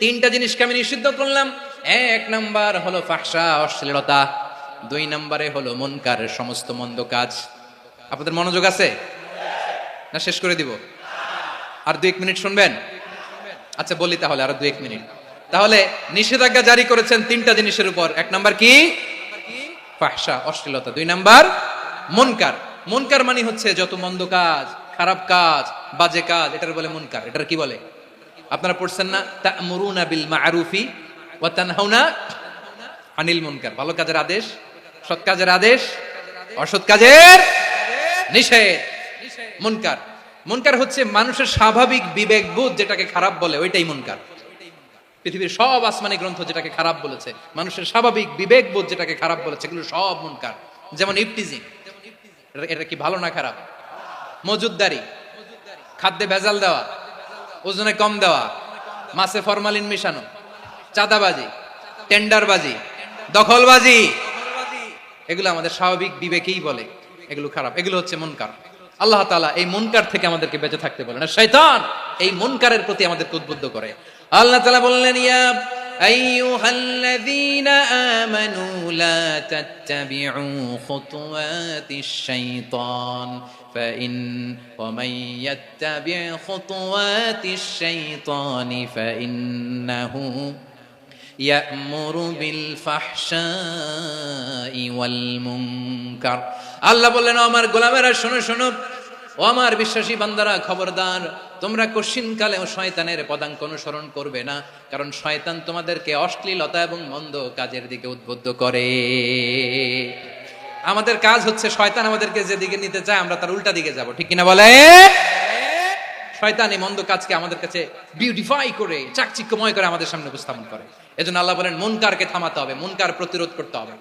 A: তিনটা জিনিসকে আমি নিষিদ্ধ করলাম। এক নাম্বার হলো ফাহশা, অশ্লীলতা। 2 নম্বরে হলো মুনকার, সমস্ত মন্দ কাজ। আপনাদের মনোযোগ আছে না? শেষ করে দিব? আর 2-1 মিনিট শুনবেন? আচ্ছা বলি তাহলে, আর 2-1 মিনিট। তাহলে নিষেধাজ্ঞা জারি করেছেন 3টা জিনিসের উপর। 1 নাম্বার কি? ফাহশা, অশ্লীলতা। 2 নাম্বার মুনকার। মুনকার মানে হচ্ছে যত মন্দ কাজ, খারাপ কাজ, বাজে কাজ, এটার বলে মুনকার। এটার কি বলে? আপনারা পড়ছেন না তা'মুরুনা বিল মা'রুফি ওয়া তানহাউনা আনিল মুনকার। ভালো কাজের আদেশ, সৎ কাজের আদেশ, অসৎ কাজের নিষেধ। মুনকার, মুনকার হচ্ছে মানুষের স্বাভাবিক বিবেকবোধ যেটাকে খারাপ বলে, ওইটাই মুনকার। পৃথিবীর সব আসমানি গ্রন্থ যেটাকে খারাপ বলেছে, মানুষের স্বাভাবিক বিবেকবোধ যেটাকে খারাপ বলেছে, এগুলো সব মুনকার। যেমন ইফটিজিং, এটা কি ভালো না খারাপ? মজুদদারি, খাদ্যে ভেজাল দেওয়া, ওজনে কম দেওয়া, মাছে ফরমালিন মিশানো, চাঁদাবাজি, টেন্ডারবাজি, দখলবাজি, এগুলো আমাদের স্বাভাবিক বিবেকেই বলে এগুলো খারাপ, এগুলো হচ্ছে মুনকার। আল্লাহ তাআলা এই মুনকার থেকে আমাদেরকে বেঁচে থাকতে বলেন, আর শয়তান এই মুনকারের প্রতি আমাদেরকে উদ্বুদ্ধ করে। আল্লাহ তাআলা বললেন ইয়া আইয়ুহাল্লাযীনা আমানু লা তাত্তাবিউ খুতুওয়াতিশ শাইতান ফাইন ওয়া মান ইয়াত্তাবি' খুতুওয়াতিশ শাইতানি ফাইন্নাহু ইয়া'মুরু বিল ফাহশাই ওয়াল মুনকার। আল্লাহ বললেন আমার গোলামেরা শোনো শোনো, ও আমার বিশ্বাসী বান্দারা খবরদার, তোমরা কশিনকালেও শয়তানের পদাঙ্ক অনুসরণ করবে না, কারণ শয়তান তোমাদেরকে অশ্লীলতা এবং মন্দ কাজের দিকে উদ্বুদ্ধ করে। আমাদের কাজ হচ্ছে শয়তান আমাদেরকে যেদিকে নিতে চায় আমরা তার উল্টা দিকে যাব, ঠিক কিনা বলে? শয়তান এই মন্দ কাজকে আমাদের কাছে বিউটিফাই করে, চাকচিক্যময় করে আমাদের সামনে উপস্থাপন করে। এজন্য আল্লাহ বলেন মুনকারকে থামাতে হবে, মুনকার প্রতিরোধ করতে হবে।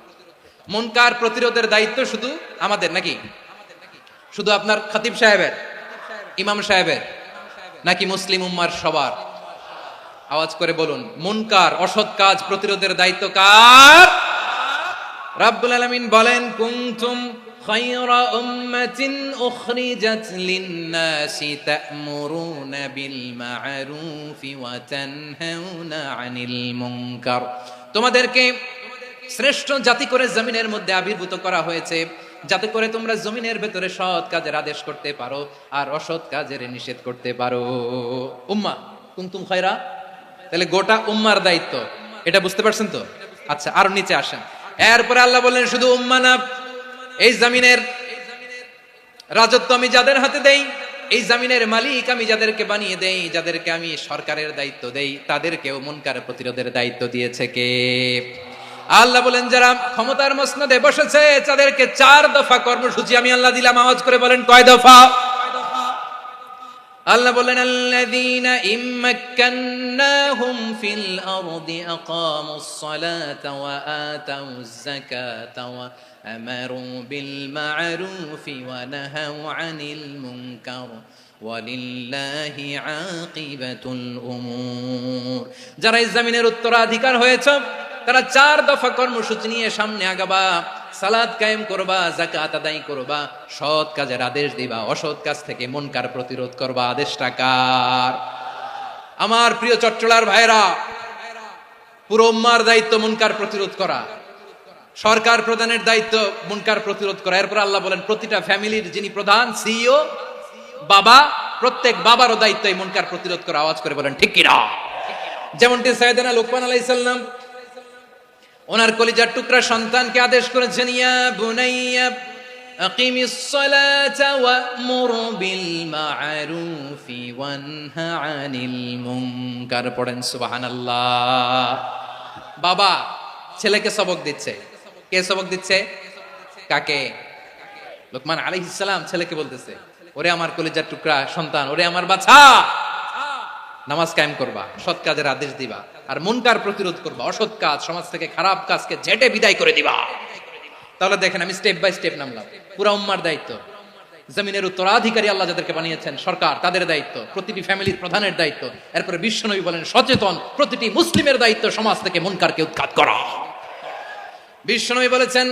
A: মুনকার প্রতিরোধের দায়িত্ব শুধু আমাদের নাকি? শুধু আপনার খতিব সাহেবের, ইমাম সাহেবের, নাকি মুসলিম উম্মার সবার? আওয়াজ করে বলুন, মুনকার অসৎ কাজ প্রতিরোধের দায়িত্ব কার? রাব্বুল আলামিন বলেন কুনতুম খায়রা উম্মাতিন উখরিজাত লিন-নাসি তা'মুরুনা বিল মা'রুফি ওয়া তানহাউনা আনিল মুনকার। তোমাদেরকে শ্রেষ্ঠ জাতি করে জমিনের মধ্যে আবির্ভূত করা হয়েছে, যাতে করে তোমরা জমিনের ভেতরে সৎ কাজের আদেশ করতে পারো আর অসৎ কাজের নিষেধ করতে পারো। উম্মাহ কুনতুম খায়রা, তাহলে গোটা উম্মার দায়িত্ব, এটা বুঝতে পারছেন তো? আচ্ছা আরো নিচে আসেন। এরপরে আল্লাহ বললেন শুধু উম্মাহ না, এই জমিনের রাজত্ব আমি যাদের হাতে দেই, এই জমিনের মালিক আমি যাদেরকে বানিয়ে দেই, যাদেরকে আমি সরকারের দায়িত্ব দেই, তাদেরকেও মুনকার প্রতিরোধের দায়িত্ব দিয়েছে কে? আল্লাহ বলেন যারা ক্ষমতার মসনদে বসেছে তাদেরকে 4 দফা কর্মসূচি আমি আল্লাহ দিলাম। আওয়াজ করে বলেন কয় দফা? আল্লাহ বলেন আল্লাযীনা ইম্মাক্কান্নাহুম ফিল আরদি আকামুস সালাতা ওয়া আতাউয যাকাতা ওয়া আমারু বিল মা'রুফি ওয়া নাহাউ আনিল মুনকার ওয়ালিল্লাহি আকিবাতুল উমুর। যারা এই জমিনের উত্তরাধিকার হয়েছে তারা 4 দফা কর্মসূচি নিয়ে সামনে আগাবা। সালাত কায়েম করবা, যাকাত আদায় করবা, সৎ কাজের আদেশ দিবা, অসৎ কাজ থেকে মুনকার প্রতিরোধ করবা। আদেশটা কার? আমার প্রিয় চট্টলার ভাইরা, পুরো উম্মার দায়িত্ব মুনকার প্রতিরোধ করা, সরকার প্রধানের দায়িত্ব মুনকার প্রতিরোধ করা। এরপর আল্লাহ বলেন প্রতিটা ফ্যামিলির যিনি প্রধান সিইও বাবা, প্রত্যেক বাবারও দায়িত্ব এই মুনকার প্রতিরোধ করা। আওয়াজ করে বলেন ঠিক কিনা? যেমনটি সাইয়েদনা লুকমান আলাইহিস সালাম ওনার কলিজার টুকরা সন্তানকে আদেশ করেছেন, ইয়া বুনাইয়া আকিমিস সালাতা ওয়া'মুর বিল মা'রুফি ওয়ানহা আনিল মুনকার। পড়েন সুবহানাল্লাহ। বাবা ছেলেকে সবক দিচ্ছে। কে সবক দিচ্ছে? কাকে? লুকমান আলাইহিস সালাম ছেলেকে বলতেছে, ওরে আমার কলিজার টুকরা সন্তান, ওরে আমার বাছা, নামাজ কায়েম করবা, সৎ কাজের আদেশ দিবা, আর মুনকার প্রতিরোধ করবা, অসৎ কাজ, সমাজ থেকে খারাপ কাজকে ঝেঁটে বিদায় করে দিবা। তাহলে দেখেন আমি স্টেপ বাই স্টেপ নামলাম। পুরা উম্মার দায়িত্ব, জমিনের উত্তরাধিকারী আল্লাহ যাদেরকে বানিয়েছেন সরকার, তাদের দায়িত্ব, প্রতিটি ফ্যামিলির প্রধানের দায়িত্ব। এরপরে বিশ্বনবী বলেন সচেতন প্রতিটি মুসলিমের দায়িত্ব সমাজ থেকে মুনকারকে উৎখাত করা। বিশ্বনবী বলেছেন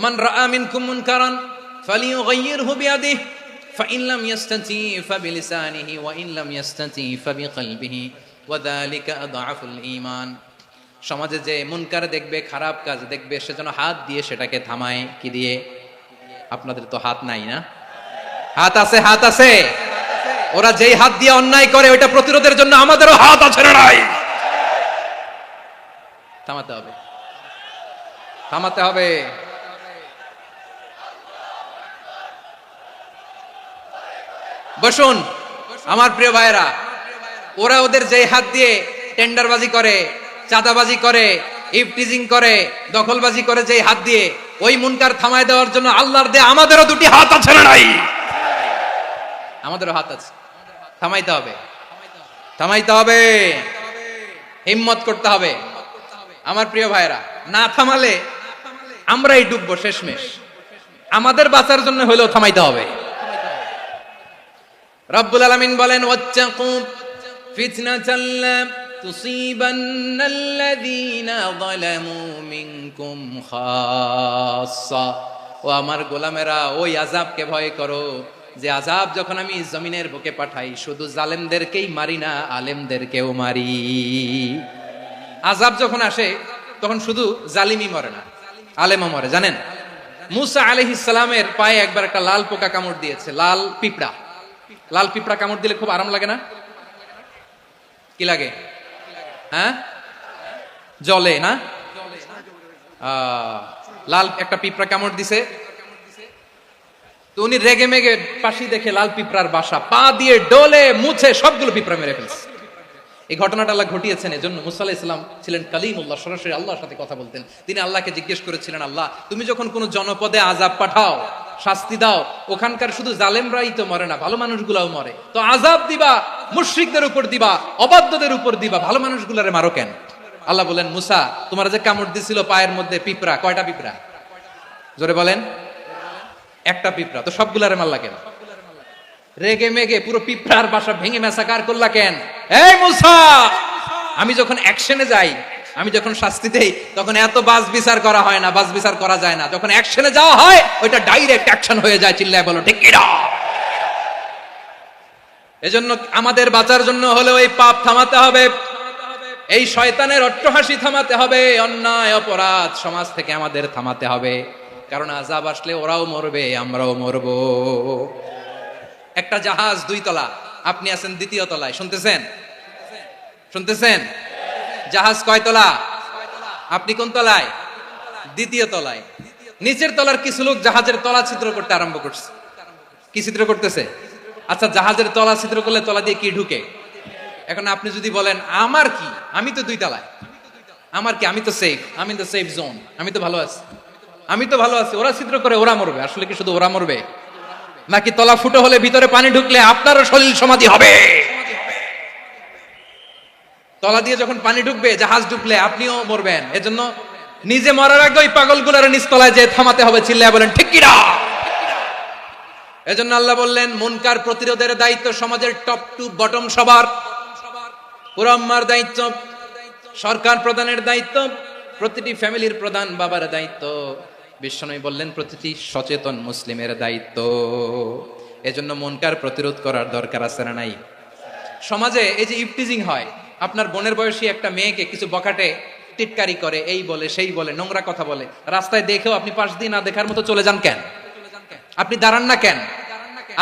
A: মান রাআ মিনকুম মুনকারান ফালিয়ুগাইয়িরহু বিয়াদিহি فإن لم يستطع فبلسانه وإن لم يستطع فبقلبه وذلك أضعف الإيمان। সমাজে যে মুনকার দেখবে, খারাপ কাজ দেখবে, সেজন্য হাত দিয়ে সেটাকে থামায়। কি দিয়ে? আপনাদের তো হাত নাই না? হাত আছে, হাত আছে। ওরা যেই হাত দিয়ে অন্যায় করে ওইটা প্রতিরোধের জন্য আমাদেরও হাত আছে না নাই? থামাতে হবে, থামাতে হবে। বসুন আমার প্রিয় ভাইরা, ওরা ওদের যে হাত দিয়ে টেন্ডারবাজি করে, চাঁদাবাজি করে, ইফটিজিং করে, দখলবাজি করে, যে হাত দিয়ে, ওই মুনকার থামায় দেওয়ার জন্য আল্লাহর দেয়া আমাদেরও দুটি হাত আছে না নাই? আমাদেরও হাত আছে। থামাইতে হবে, থামাইতে হবে, হিম্মত করতে হবে। আমার প্রিয় ভাইরা, না থামালে আমরাই ডুববো শেষমেশ। আমাদের বাঁচার জন্য হলেও থামাইতে হবে। রব্বুল আলামিন বলেন ওয়াত্তাকু ফিতনাতাল লা তুসিবান্নাল্লাযীনা যালামু মিনকুম খাসসা। ও আমার গোলামেরা, ওই আযাবকে ভয় করো যে আযাব যখন আমি জমিনের বুকে পাঠাই শুধু জালেমদেরকেই মারি না, আলেমদেরকেও মারি। আযাব যখন আসে তখন শুধু জালিমই মরে না, আলেমও মরে। জানেন মূসা আলাইহিস সালামের পায়ে একবার একটা লাল পোকা কামড় দিয়েছে, লাল পিঁপড়া। লাল পিঁপড়া কামড় দিলে খুব আরাম লাগে না? কি লাগে? হ্যাঁ, জলে না? লাল একটা পিঁপড়া কামড় দিছে, তো উনি রেগে মেগে পাশি দেখে লাল পিঁপড়ার বাসা, পা দিয়ে ডলে মুছে সবগুলো পিঁপড়া মেরে ফেলছে। এই ঘটনাটা আল্লাহ ঘটিয়েছেন এজন্য মুসা আলাইহিস সালাম ছিলেন কালিমুল্লাহ, সরাসরি আল্লাহর সাথে কথা বলতেন। তিনি আল্লাহকে জিজ্ঞেস করেছিলেন, আল্লাহ তুমি যখন কোনো জনপদে আযাব পাঠাও, শাস্তি দাও, ওখানকার শুধু জালেমরাই তো মরে না, ভালো মানুষগুলাও মরে, তো আযাব দিবা মুশরিকদের উপর দিবা, অবাধ্যদের উপর দিবা, ভালো মানুষগুলারে মারো কেন? আল্লাহ বলেন, মুসা তোমার যে কামড় দিছিল পায়ের মধ্যে পিঁপড়া, কয়টা পিঁপড়া? জোরে বলেন। একটা পিঁপড়া, তো সবগুলারে মারলা কেন? রেগে মেগে পুরো পিঁপড়ার বাসা ভেঙে মেসাকার করলা কেন? এই মুসা, আমি যখন অ্যাকশনে যাই, আমি যখন শাস্তি দেই, তখন এত বাস বিচার করা হয় না, বাস বিচার করা যায় না। যখন অ্যাকশনে যাওয়া হয় ওইটা ডাইরেক্ট অ্যাকশন হয়ে যায়। চিল্লায় বলো ঠিক কিনা? এজন্য আমাদের বাঁচার জন্য হলে ওই পাপ থামাতে হবে, এই শয়তানের অট্টহাসি থামাতে হবে, অন্যায় অপরাধ সমাজ থেকে আমাদের থামাতে হবে। কারণ আযাব আসলে ওরাও মরবে, আমরাও মরবো। একটা জাহাজ 2 তলা, আপনি আছেন 2য় তলায়, শুনতেছেন? শুনতেছেন? জাহাজ কয় তলা? আপনি কোন তলায়? 2য় তলায়। নিচের তলার কিছু লোক জাহাজের তলা ছিদ্র করতে আরম্ভ করছে। কি ছিদ্র করতেছে? আচ্ছা, জাহাজের তলা ছিদ্র করলে তলা দিয়ে কি ঢুকে? এখন আপনি যদি বলেন আমার কি, আমি তো 2 তলায়, আমার কি, আমি তো সেফ, আমি তো সেফ জোন, আমি তো ভালো আছি, আমি তো ভালো আছি, ওরা ছিদ্র করে ওরা মরবে। আসলে কি শুধু ওরা মরবে? নাকি তলা ফুটো হলে ভিতরে পানি ঢুকলে আপনারও সলিল সমাধি হবে? তলা দিয়ে যখন পানি ঢুকবে, জাহাজ ঢুকলে আপনিও মরবেন। এজন্য নিজে মরার আগে ওই পাগলগুলোর নিচতলায় যে থামাতে হবে। চিল্লায় বলেন ঠিক কি না? এজন্য আল্লাহ বললেন মুনকার প্রতিরোধের দায়িত্ব সমাজের টপ টু বটম সবার। পুরো আম্মার দায়িত্ব, সরকার প্রধানের দায়িত্ব, প্রতিটি ফ্যামিলির প্রধান বাবার দায়িত্ব, বিশ্বনবী বললেন প্রতিটি সচেতন মুসলিমের দায়িত্ব। এজন্য মুনকার প্রতিরোধ করার দরকার আছে না নাই? সমাজে এই যে ইফটিজিং হয়, আপনার বোনের বয়সী একটা মেয়েকে কিছু বখাটে টিটকারি করে, এই বলে সেই বলে, নোংরা কথা বলে, রাস্তায় দেখেও আপনি পাশ দিয়ে না দেখার মতো চলে যান কেন? আপনি দাঁড়ান না কেন?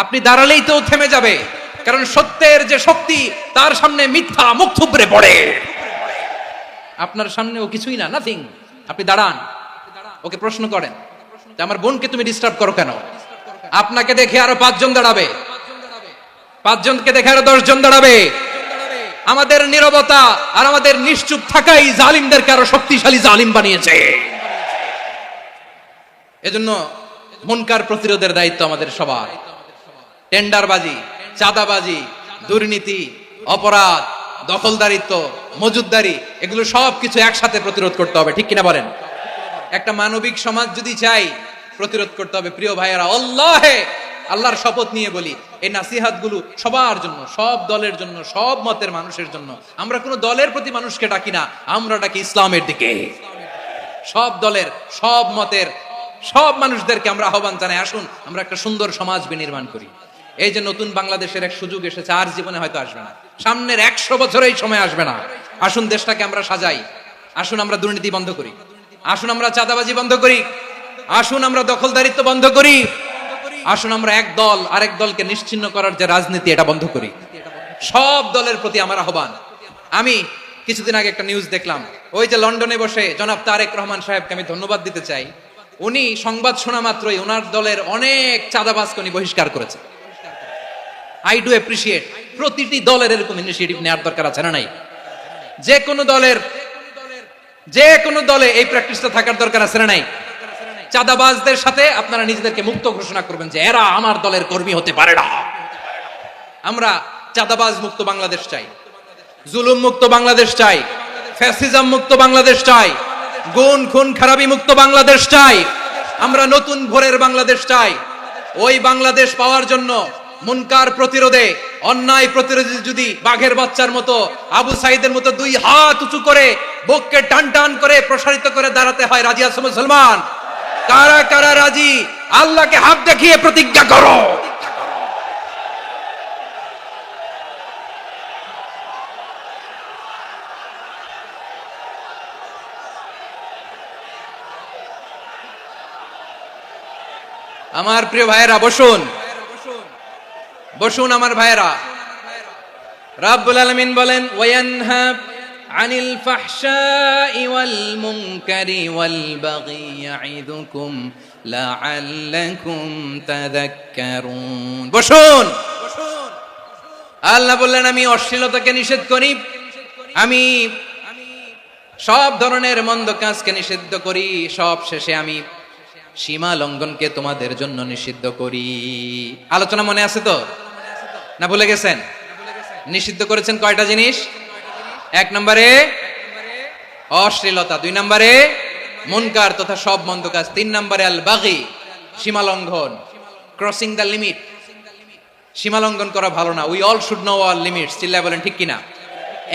A: আপনি দাঁড়ালেই তো থেমে যাবে, কারণ সত্যের যে শক্তি তার সামনে মিথ্যা মুখ থুবড়ে পড়ে। আপনার সামনে ও কিছুই না, নাথিং। আপনি দাঁড়ান, ওকে প্রশ্ন করেন যে আমার বোনকে তুমি ডিস্টার্ব করো কেন? আপনাকে দেখে আরো 5 জন দাঁড়াবে, 5 জনকে দেখে আরো 10 জন দাঁড়াবে। আমাদের নীরবতা আর আমাদের নিশ্চুপ থাকাই জালিমদেরকে আরো শক্তিশালী জালিম বানিয়েছে। এজন্য মুনকার প্রতিরোধের দায়িত্ব আমাদের সবার। টেন্ডারবাজি, চাঁদাবাজি, দুর্নীতি, অপরাধ, দখলদারিত্ব, মজুদদারি, এগুলো সবকিছু একসাথে প্রতিরোধ করতে হবে। ঠিক কিনা বলেন? একটা মানবিক সমাজ যদি চাই, প্রতিরোধ করতে হবে। প্রিয় ভাইয়েরা, আল্লাহর শপথ নিয়ে বলি, এই নাসিহাত গুলো সবার জন্য, সব দলের জন্য, সব মতের মানুষের জন্য। আমরা কোনো দলের প্রতি মানুষকে ডাকি না, আমরা ডাকি ইসলামের দিকে। সব দলের, সব মতের, সব মানুষদেরকে আমরা আহ্বান জানাই, আসুন আমরা একটা সুন্দর সমাজ বিনির্মাণ করি। এই যে নতুন বাংলাদেশের এক সুযোগ এসেছে, আর জীবনে হয়তো আসবে না, সামনের 100 বছরে এই সময় আসবে না। আসুন দেশটাকে আমরা সাজাই, আসুন আমরা দুর্নীতি বন্ধ করি, আসুন আমরা চাঁদাবাজি বন্ধ করি, আসুন আমরা দখলদারিত্ব বন্ধ করি, আসুন আমরা এক দল আরেক দলকে নিশ্চিহ্ন করার যে রাজনীতি, এটা বন্ধ করি। সব দলের প্রতি আমার আহ্বান। আমি কিছুদিন আগে একটা নিউজ দেখলাম, ওই যে লন্ডনে বসে জনাব তারেক রহমান সাহেবকে আমি ধন্যবাদ দিতে চাই। উনি সংবাদ শোনা মাত্রই ওনার দলের অনেক চাঁদাবাজকে উনি বহিষ্কার করেছে। I do appreciate. প্রতিটি দলের এরকম ইনিশিয়েটিভ নেওয়ার দরকার আছে না নাই? যে কোনো দলে এই প্র্যাকটিসটা থাকার দরকার আছে না নাই? চাঁদাবাজদের সাথে আপনারা নিজেদেরকে মুক্ত ঘোষণা করবেন যে এরা আমার দলের কর্মী হতে পারে না। আমরা চাঁদাবাজ মুক্ত বাংলাদেশ চাই, জুলুম মুক্ত বাংলাদেশ চাই, ফ্যাসিজম মুক্ত বাংলাদেশ চাই, গুণ খুন খারাপি মুক্ত বাংলাদেশ চাই। আমরা নতুন ভোরের বাংলাদেশ চাই। ওই বাংলাদেশ পাওয়ার জন্য মুনকার প্রতিরোধে, অন্যায় প্রতিরোধে যদি বাঘের বাচ্চার মতো, আবু সাইদের মতো 2 হাত উঁচু করে, বুককে টান টান করে প্রসারিত করে দাঁড়াতে হয়, রাজি আছো মুসলমান? কারা কারা রাজি? আল্লাহকে হাত দেখিয়ে প্রতিজ্ঞা করো। আমার প্রিয় ভাইয়েরা, বসুন বসুন আমার ভাইয়েরা। রাব্বুল আলামিন বলেন, ওয়ায়ানহা আনিল ফাহশাই ওয়াল মুনকারি ওয়াল বাগি ইয়াইদুকুম লাআল্লাকুম তাযাক্কারুন। বসুন। আল্লাহ বললেন, আমি অশ্লীলতাকে নিষেধ করি, আমি সব ধরনের মন্দ কাজকে নিষিদ্ধ করি, সব শেষে আমি সীমা লঙ্ঘনকে তোমাদের জন্য নিষিদ্ধ করি। আলোচনা মনে আছে তো, না ভুলে গেছেন? নিষিদ্ধ করেছেন কয়টা জিনিস? 1 নম্বরে অশ্লীলতা, 2 নম্বরে মুনকার তথা সব মন্দ কাজ, 3 নম্বরে আল বাগি, সীমা লঙ্ঘন, ক্রসিং দ্য লিমিট। সীমা লঙ্ঘন করা ভালো না। We all should know our limits. চিল্লায় বলেন ঠিক কিনা?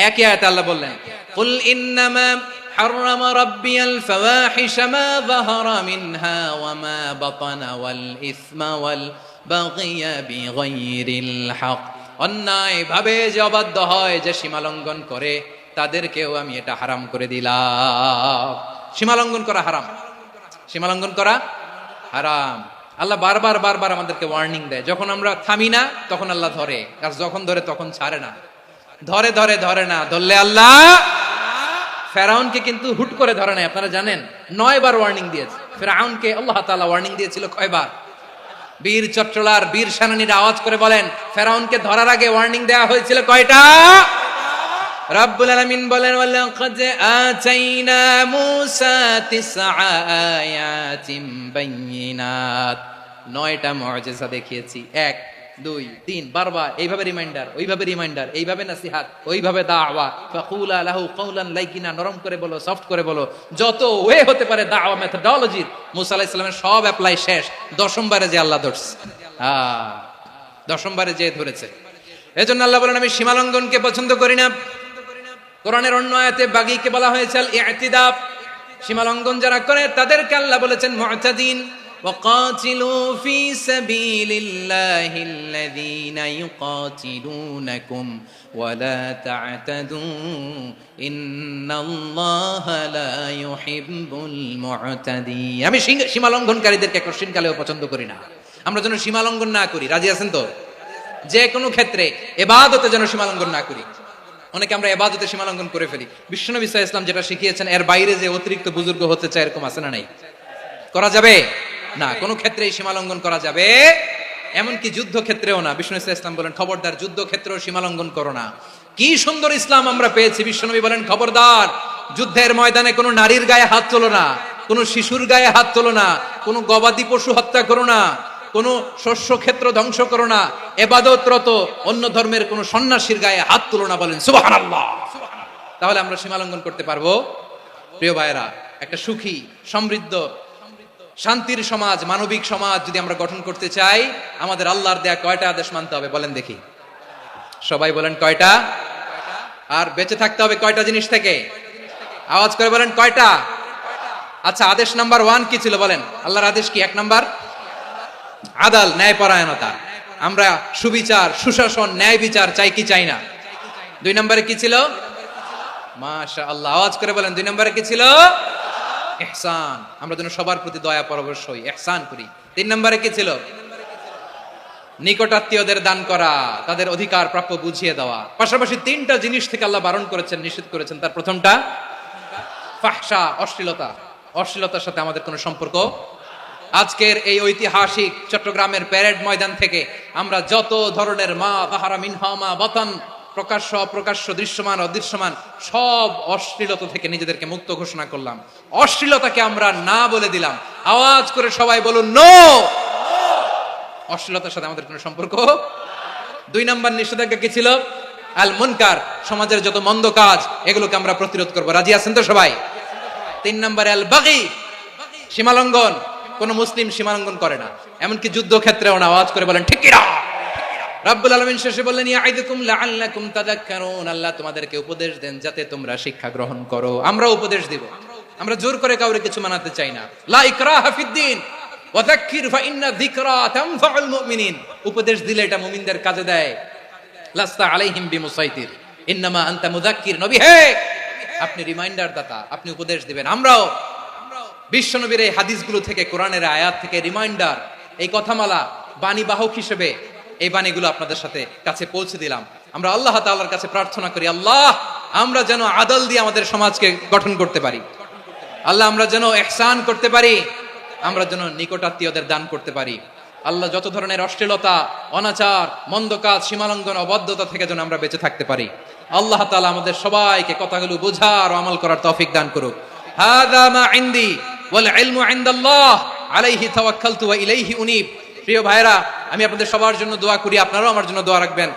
A: একই আয়াতে আল্লাহ বললেন, কুল ইন্নামা حرم ربي الفواحش ما ظهر منها وما بطن والإثم والبغي بغير الحق। অন্যায় ভাবে যে অবাধ্য হয়, যে সীমা লঙ্ঘন করে, তাদেরকেও আমি এটা হারাম করে দিলাম। সীমা লঙ্ঘন করা হারাম, সীমা লঙ্ঘন করা হারাম। আল্লাহ বারবার বারবার আমাদেরকে ওয়ার্নিং দেয়। যখন আমরা থামি না তখন আল্লাহ ধরে, আর যখন ধরে তখন ছাড়ে না। ধরে ধরে ধরে না, ধরলে আল্লাহ। ফেরাউনকে কিন্তু হুট করে ধরে নাই, আপনারা জানেন 9 বার ওয়ার্নিং দিয়েছে। ফেরাউনকে আল্লাহ তাআলা ওয়ার্নিং দিয়েছিল কয়বার? বীর চট্টলার বীর সেনানীরা আওয়াজ করে বলেন, ফেরাউনকে ধরার আগে ওয়ার্নিং দেওয়া হয়েছিল কয়টা? রব্বুল আলামিন বলেন, ওয়ালাকাদ আতাইনা মূসা 9 আয়াতিন বাইয়িনাত 9টা মুআজিজা দেখিয়েছি, 1 2 3 বারবার এইভাবে রিমাইন্ডার, ওইভাবে রিমাইন্ডার, এইভাবে নাসিহাত, ওইভাবে দাওয়া, ফাকুলা লাহু কাওলান লাইকিনা, নরম করে বলো, সফট করে বলো, যত ওয়ে হতে পারে দাওয়া মেথডোলজি মুসা আলাইহিস সালামের সব অ্যাপ্লাই শেষ। 10ম বারে যে আল্লাহ ধরছে, 10ম বারে যে ধরেছে। এজন্য আল্লাহ বলেন আমি সীমালঙ্ঘনকে পছন্দ করি না। কোরআনের অন্য আয়াতে বাগীকে বলা হয়েছে আল ইতিদা, সীমালঙ্ঘন যারা করে তাদেরকে আল্লাহ বলেছেন মুতাদিন। ওয়াকাতিলু ফি সাবিলিল্লাহিল্লাযীনা ইউকাতিলুনাকুম ওয়ালা তা'তাদু ইন্নাল্লাহা লা ইউহিব্বুল মুতাদিন। আমি সীমালঙ্ঘনকারীদেরকে কোশ্চিনকালেও পছন্দ করি না। আমরা যেন সীমালঙ্ঘন না করি, রাজি আছেন তো? যে কোনো ক্ষেত্রে ইবাদতে যেন সীমালঙ্ঘন না করি। অনেকে আমরা ইবাদতে সীমালঙ্ঘন করে ফেলি। বিশ্বনবী সাল্লাল্লাহু আলাইহি ওয়াসাল্লাম যেটা শিখিয়েছেন এর বাইরে যে অতিরিক্ত বুজুর্গ হতে চায়, এরকম আছে না নাই? করা যাবে না, কোনো ক্ষেত্রেই সীমালঙ্ঘন করা যাবে, এমনকি যুদ্ধ ক্ষেত্রেও না। বিশ্বনবী সাল্লাল্লাহু আলাইহি ওয়াসাল্লাম বলেন খবরদার যুদ্ধ ক্ষেত্রেও সীমালঙ্ঘন করো না। কি সুন্দর ইসলাম আমরা পেয়েছি। বিশ্বনবী বলেন খবরদার যুদ্ধের ময়দানে কোনো নারীর গায়ে হাত তোলো না, কোনো শিশুর গায়ে হাত তোলো না, কোনো গবাদি পশু হত্যা করো না, কোনো শস্য ক্ষেত্র ধ্বংস করো না, ইবাদতরত অন্য ধর্মের কোনো সন্ন্যাসীর গায়ে হাত তুলো না। বলেন সুবহানাল্লাহ। তাহলে আমরা সীমালঙ্ঘন করতে পারবো? প্রিয় ভাইয়েরা, একটা সুখী, সমৃদ্ধ, শান্তির সমাজ, মানবিক সমাজ যদি আমরা গঠন করতে চাই, আমাদের আল্লাহর দেয়া কয়টা আদেশ মানতে হবে বলেন দেখি? সবাই বলেন কয়টা? আর বেঁচে থাকতে হবে কয়টা জিনিস থেকে? আওয়াজ করে বলেন কয়টা? আচ্ছা, আদেশ নাম্বার 1 কি ছিল বলেন? আল্লাহর আদেশ কি? 1 নাম্বার আদাল, ন্যায়পরায়ণতা। আমরা সুবিচার, সুশাসন, ন্যায় বিচার চাই কি চাই না? 2 নম্বরে কি ছিল? মাশাআল্লাহ, আওয়াজ করে বলেন 2 নম্বরে কি ছিল? ইহসান। আমরা যেন সবার প্রতি দয়া পরবশ হই, ইহসান করি। 3 নম্বরে কি ছিল? নিকটাত্মীয়দের দান করা, তাদের অধিকার প্রাপ্য বুঝিয়ে দেওয়া। পাশাপাশি 3টা জিনিস থেকে আল্লাহ বারণ করেছেন, নিষেধ করেছেন। তার প্রথমটা ফাহশা, অশ্লীলতা। অশ্লীলতার সাথে আমাদের কোনো সম্পর্ক। আজকের এই ঐতিহাসিক চট্টগ্রামের প্যারেড ময়দান থেকে আমরা যত ধরনের মা তাহারা মিনহা মা বাতান, প্রকাশ্য অপ্রকাশ্য, দৃশ্যমান অদৃশ্যমান, সব অশ্লীলতা থেকে নিজেদেরকে মুক্ত ঘোষণা করলাম। অশ্লীলতাকে আমরা না বলে দিলাম। আওয়াজ করে সবাই বলুন নো। অশ্লীলতার সাথে আমাদের কোনো সম্পর্ক। 2 নম্বর নিষেধাজ্ঞা কি ছিল? আল মুনকার, সমাজের যত মন্দ কাজ এগুলোকে আমরা প্রতিরোধ করব। রাজি আছেন তো সবাই? 3 নম্বরে আল বাগী, সীমালঙ্ঘন। কোন মুসলিম সীমালঙ্ঘন করে না, এমনকি যুদ্ধ ক্ষেত্রেও না। আওয়াজ করে বলেন ঠিক কিনা? রাব্বুল আলামিন শেষে বললেন ইয়াইদুকুম লাআল্লাকুম তাযাক্কারুন, আল্লাহ তোমাদেরকে উপদেশ দেন যাতে তোমরা শিক্ষা গ্রহণ করো। আমরা উপদেশ দিব, আমরা জোর করে কাউরে কিছু মানাতে চাই না। লা ইকরাহা ফিদ্দিন ওয়া যাক্কির ফা ইন্না যিকরা তানফাউল মুমিনিন। উপদেশ দিলে এটা মুমিনদের কাজে দেয়। লাস্তা আলাইহিম বিমুসাইতির ইন্নামা আনতা মুযাক্কির। নবী হে, আপনি রিমাইন্ডার দাতা, আপনি উপদেশ দিবেন। আমরাও বিশ্বনবীর এই হাদিসগুলো থেকে, কোরআনের আয়াত থেকে রিমাইন্ডার, এই কথামালা, বাণী বাহক হিসেবে এই বাণীগুলো আপনাদের সাথে কাছে পৌঁছে দিলাম। আমরা আল্লাহ তাআলার কাছে প্রার্থনা করি, আল্লাহ আমরা যেন আদল দিয়ে আমাদের সমাজকে গঠন করতে পারি। আল্লাহ আমরা যেন ইহসান করতে পারি, আমরা যেন নিকটাত্মীয়দের দান করতে পারি। আল্লাহ যত ধরনের অশ্লীলতা, অনাচার, মন্দ কাজ, সীমালঙ্ঘন, অবাধ্যতা থেকে যেন আমরা বেঁচে থাকতে পারি। আল্লাহ তাআলা আমাদের সবাইকে কথাগুলো বোঝার ও আমল করার তৌফিক দান করুক। হাযা মা ইনদি ওয়াল ইলমু ইনদাল্লাহ আলাইহি তাওয়াক্কালতু ওয়া ইলাইহি উনীব। প্রিয় ভাইরা, আমি আপনাদের সবার জন্য দোয়া করি, আপনারাও আমার জন্য দোয়া রাখবেন।